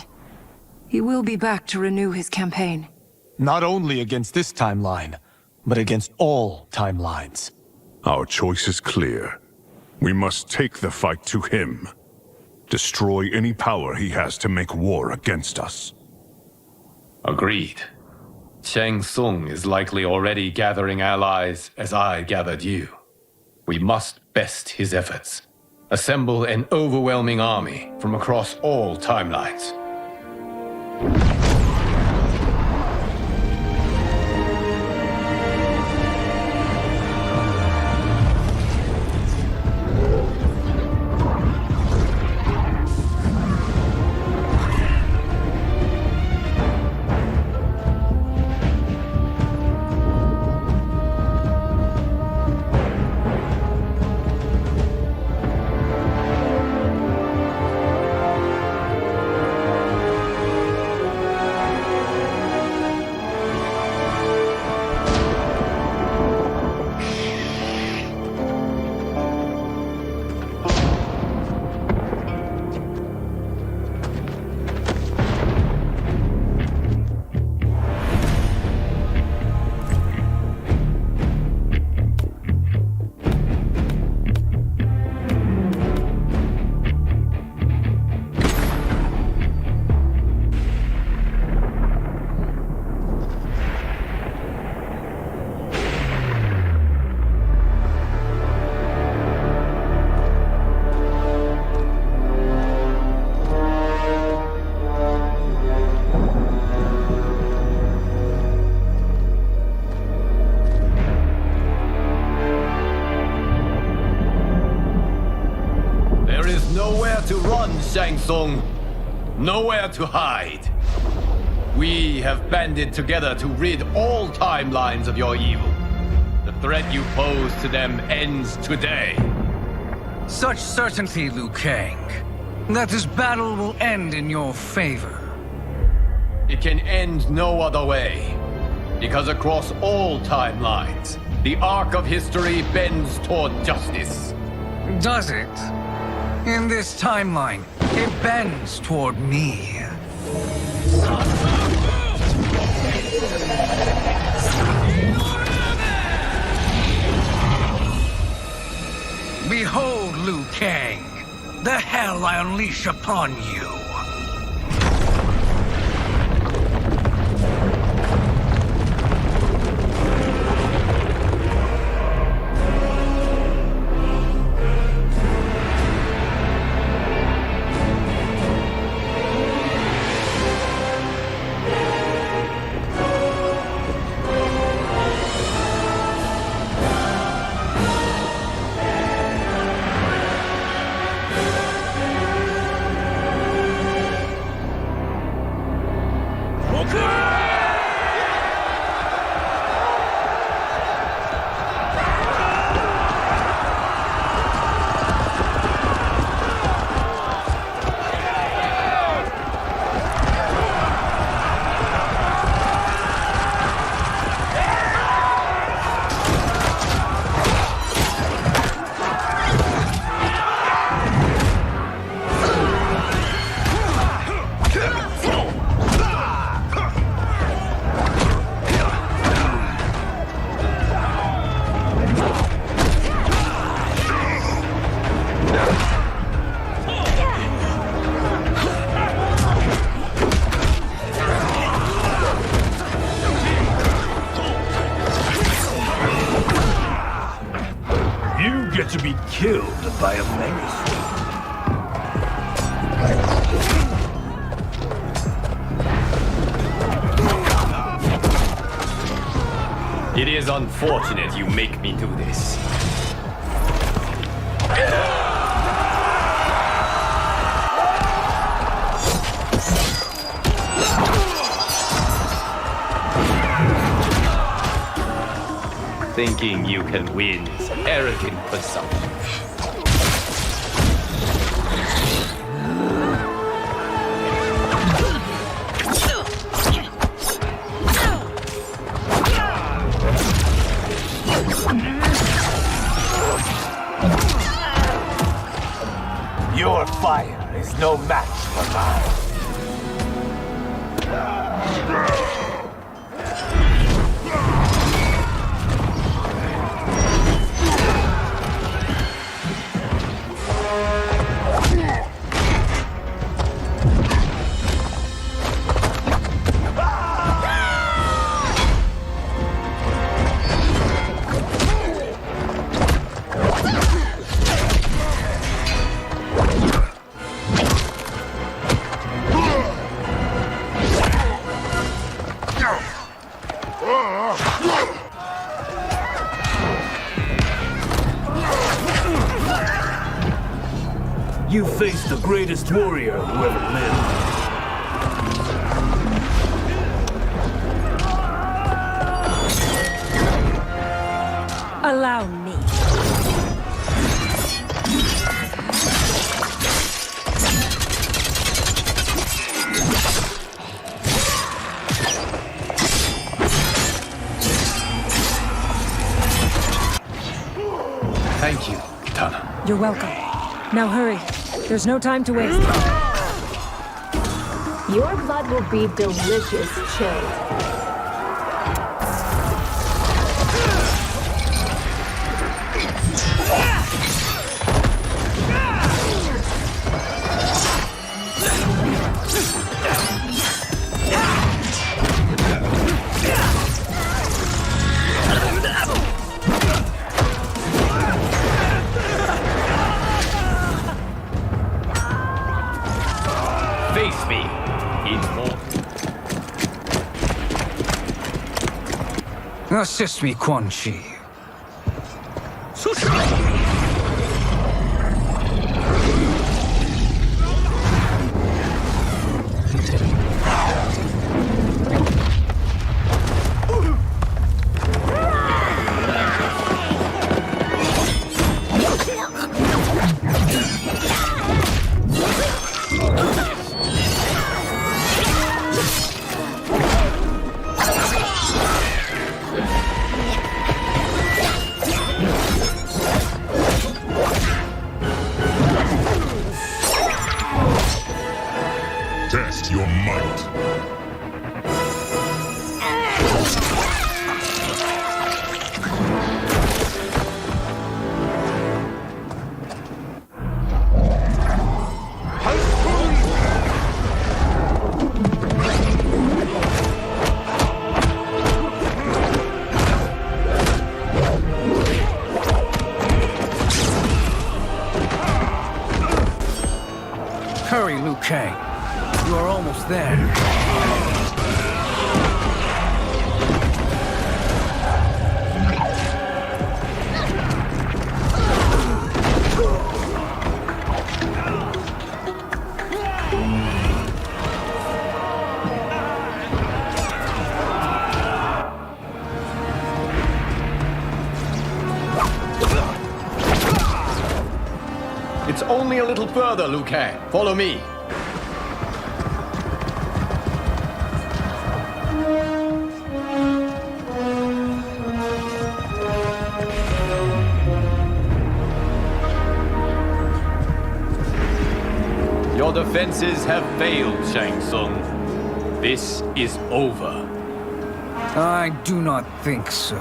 He will be back to renew his campaign. Not only against this timeline, but against all timelines. Our choice is clear. We must take the fight to him. Destroy any power he has to make war against us. Agreed. Shang Tsung is likely already gathering allies as I gathered you. We must best his efforts. Assemble an overwhelming army from across all timelines. To run, Shang Tsung. Nowhere to hide. We have banded together to rid all timelines of your evil. The threat you pose to them ends today. Such certainty, Liu Kang, that this battle will end in your favor. It can end no other way. Because across all timelines, the arc of history bends toward justice. Does it? In this timeline, it bends toward me. Behold, Liu Kang, the hell I unleash upon you. To be killed by a menace. It is unfortunate you make me do this. Thinking you can win is arrogant presumption. Your fire is no match for mine. You faced the greatest warrior who ever lived. Allow me. Thank you, Kitana. You're welcome. Now hurry. There's no time to waste. Your blood will be delicious, chilled. Face me, immortal. Assist me, Quan Chi. Hurry, Liu Kang. You are almost there. It's only a little further, Liu Kang. Follow me. Your defenses have failed, Shang Tsung. This is over. I do not think so.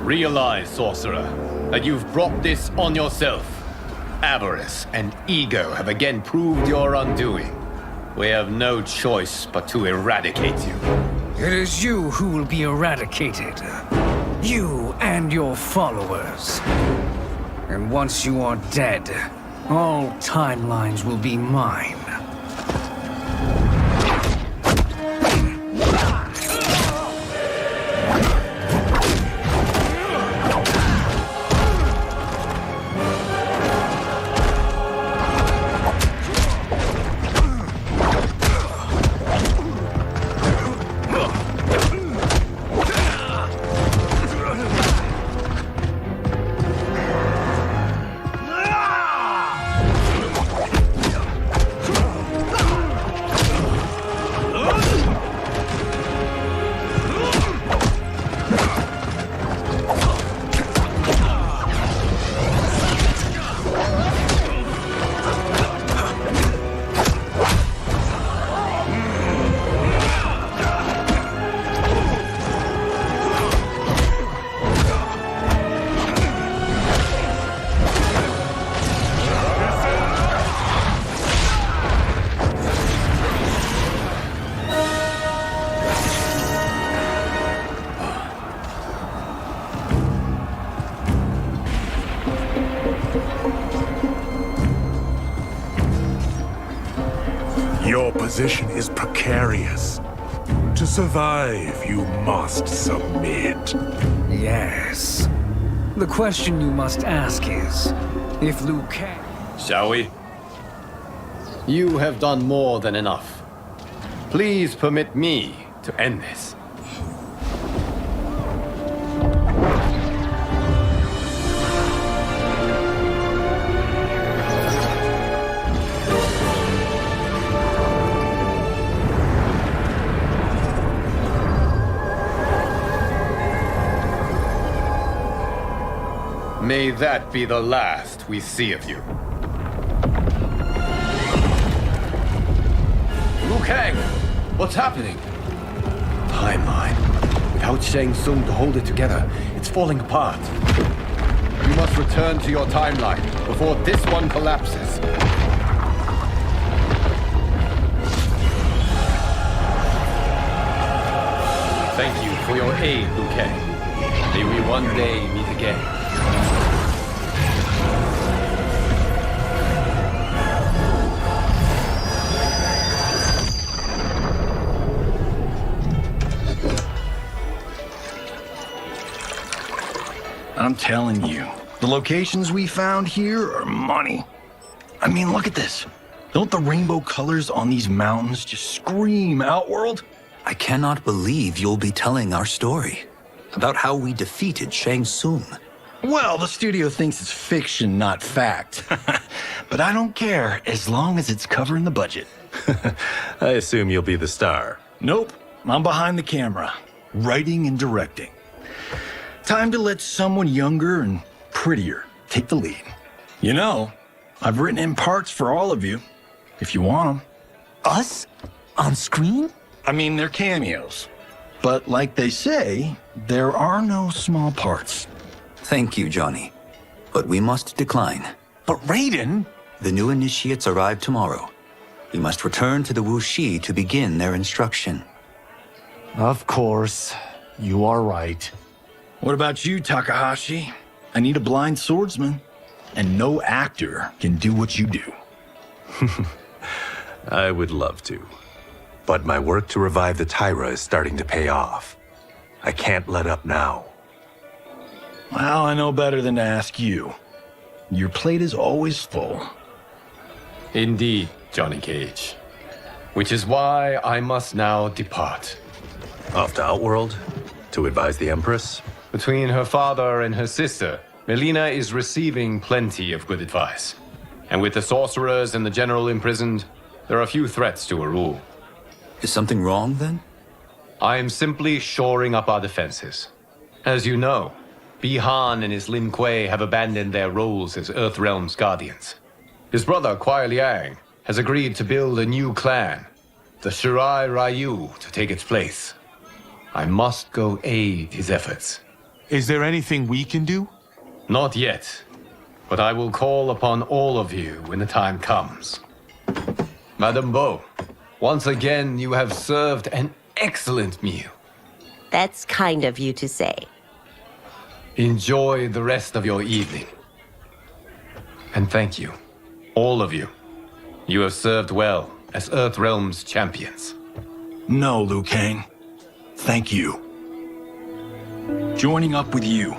Realize, sorcerer, that you've brought this on yourself. Avarice and ego have again proved your undoing. We have no choice but to eradicate you. It is you who will be eradicated. You and your followers. And once you are dead, all timelines will be mine. Your position is precarious. To survive, you must submit. Yes. The question you must ask is, if Liu Kang... Shall we? You have done more than enough. Please permit me to end this. May that be the last we see of you. Liu Kang! What's happening? Timeline. Without Shang Tsung to hold it together, it's falling apart. You must return to your timeline before this one collapses. Thank you for your aid, Liu Kang. May we one day meet again. I'm telling you, the locations we found here are money. I mean, look at this. Don't the rainbow colors on these mountains just scream Outworld? I cannot believe you'll be telling our story about how we defeated Shang Tsung. Well, the studio thinks it's fiction, not fact. But I don't care, as long as it's covering the budget. I assume you'll be the star. Nope, I'm behind the camera, writing and directing. Time to let someone younger and prettier take the lead. You know, I've written in parts for all of you, if you want them. Us? On screen? I mean, they're cameos. But like they say, there are no small parts. Thank you, Johnny. But we must decline. But Raiden? The new initiates arrive tomorrow. We must return to the Wuxi to begin their instruction. Of course. You are right. What about you, Takahashi? I need a blind swordsman. And no actor can do what you do. I would love to. But my work to revive the Tyra is starting to pay off. I can't let up now. Well, I know better than to ask you. Your plate is always full. Indeed, Johnny Cage. Which is why I must now depart. Off to Outworld? To advise the Empress? Between her father and her sister, Melina is receiving plenty of good advice. And with the sorcerers and the general imprisoned, there are few threats to her rule. Is something wrong, then? I am simply shoring up our defenses. As you know, Bi-Han and his Lin Kuei have abandoned their roles as Earthrealm's guardians. His brother, Kuai Liang, has agreed to build a new clan, the Shirai Ryu, to take its place. I must go aid his efforts. Is there anything we can do? Not yet, but I will call upon all of you when the time comes. Madame Bo, once again you have served an excellent meal. That's kind of you to say. Enjoy the rest of your evening. And thank you, all of you. You have served well as Earthrealm's champions. No, Liu Kang. Thank you. Joining up with you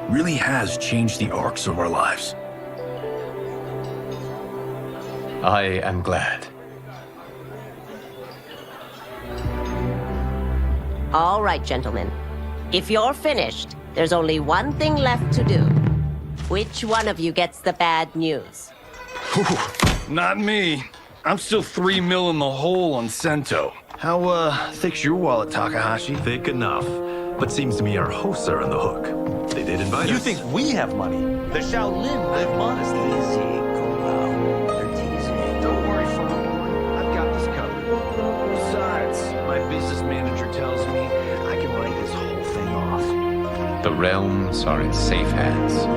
really has changed the arcs of our lives. I am glad. All right, gentlemen. If you're finished, there's only one thing left to do. Which one of you gets the bad news? Not me. I'm still 3 mil in the hole on Sento. How, thick's your wallet, Takahashi? Thick enough. But seems to me our hosts are on the hook. They did invite us. You think we have money? The Shaolin live modestly. Don't worry, farm boy. I've got this covered. Besides, my business manager tells me I can write this whole thing off. The realms are in safe hands.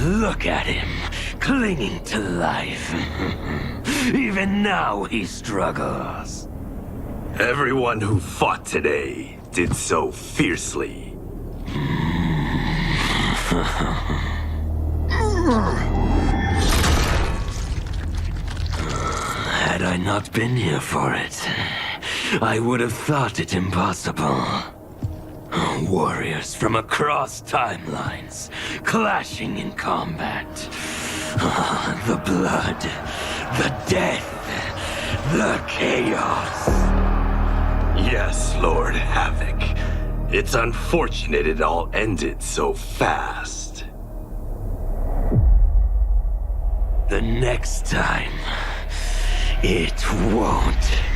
Look at him, clinging to life. Even now he struggles. Everyone who fought today did so fiercely. Had I not been here for it, I would have thought it impossible. Warriors from across timelines, clashing in combat. The blood, the death, the chaos. Yes, Lord Havoc. It's unfortunate it all ended so fast. The next time, it won't.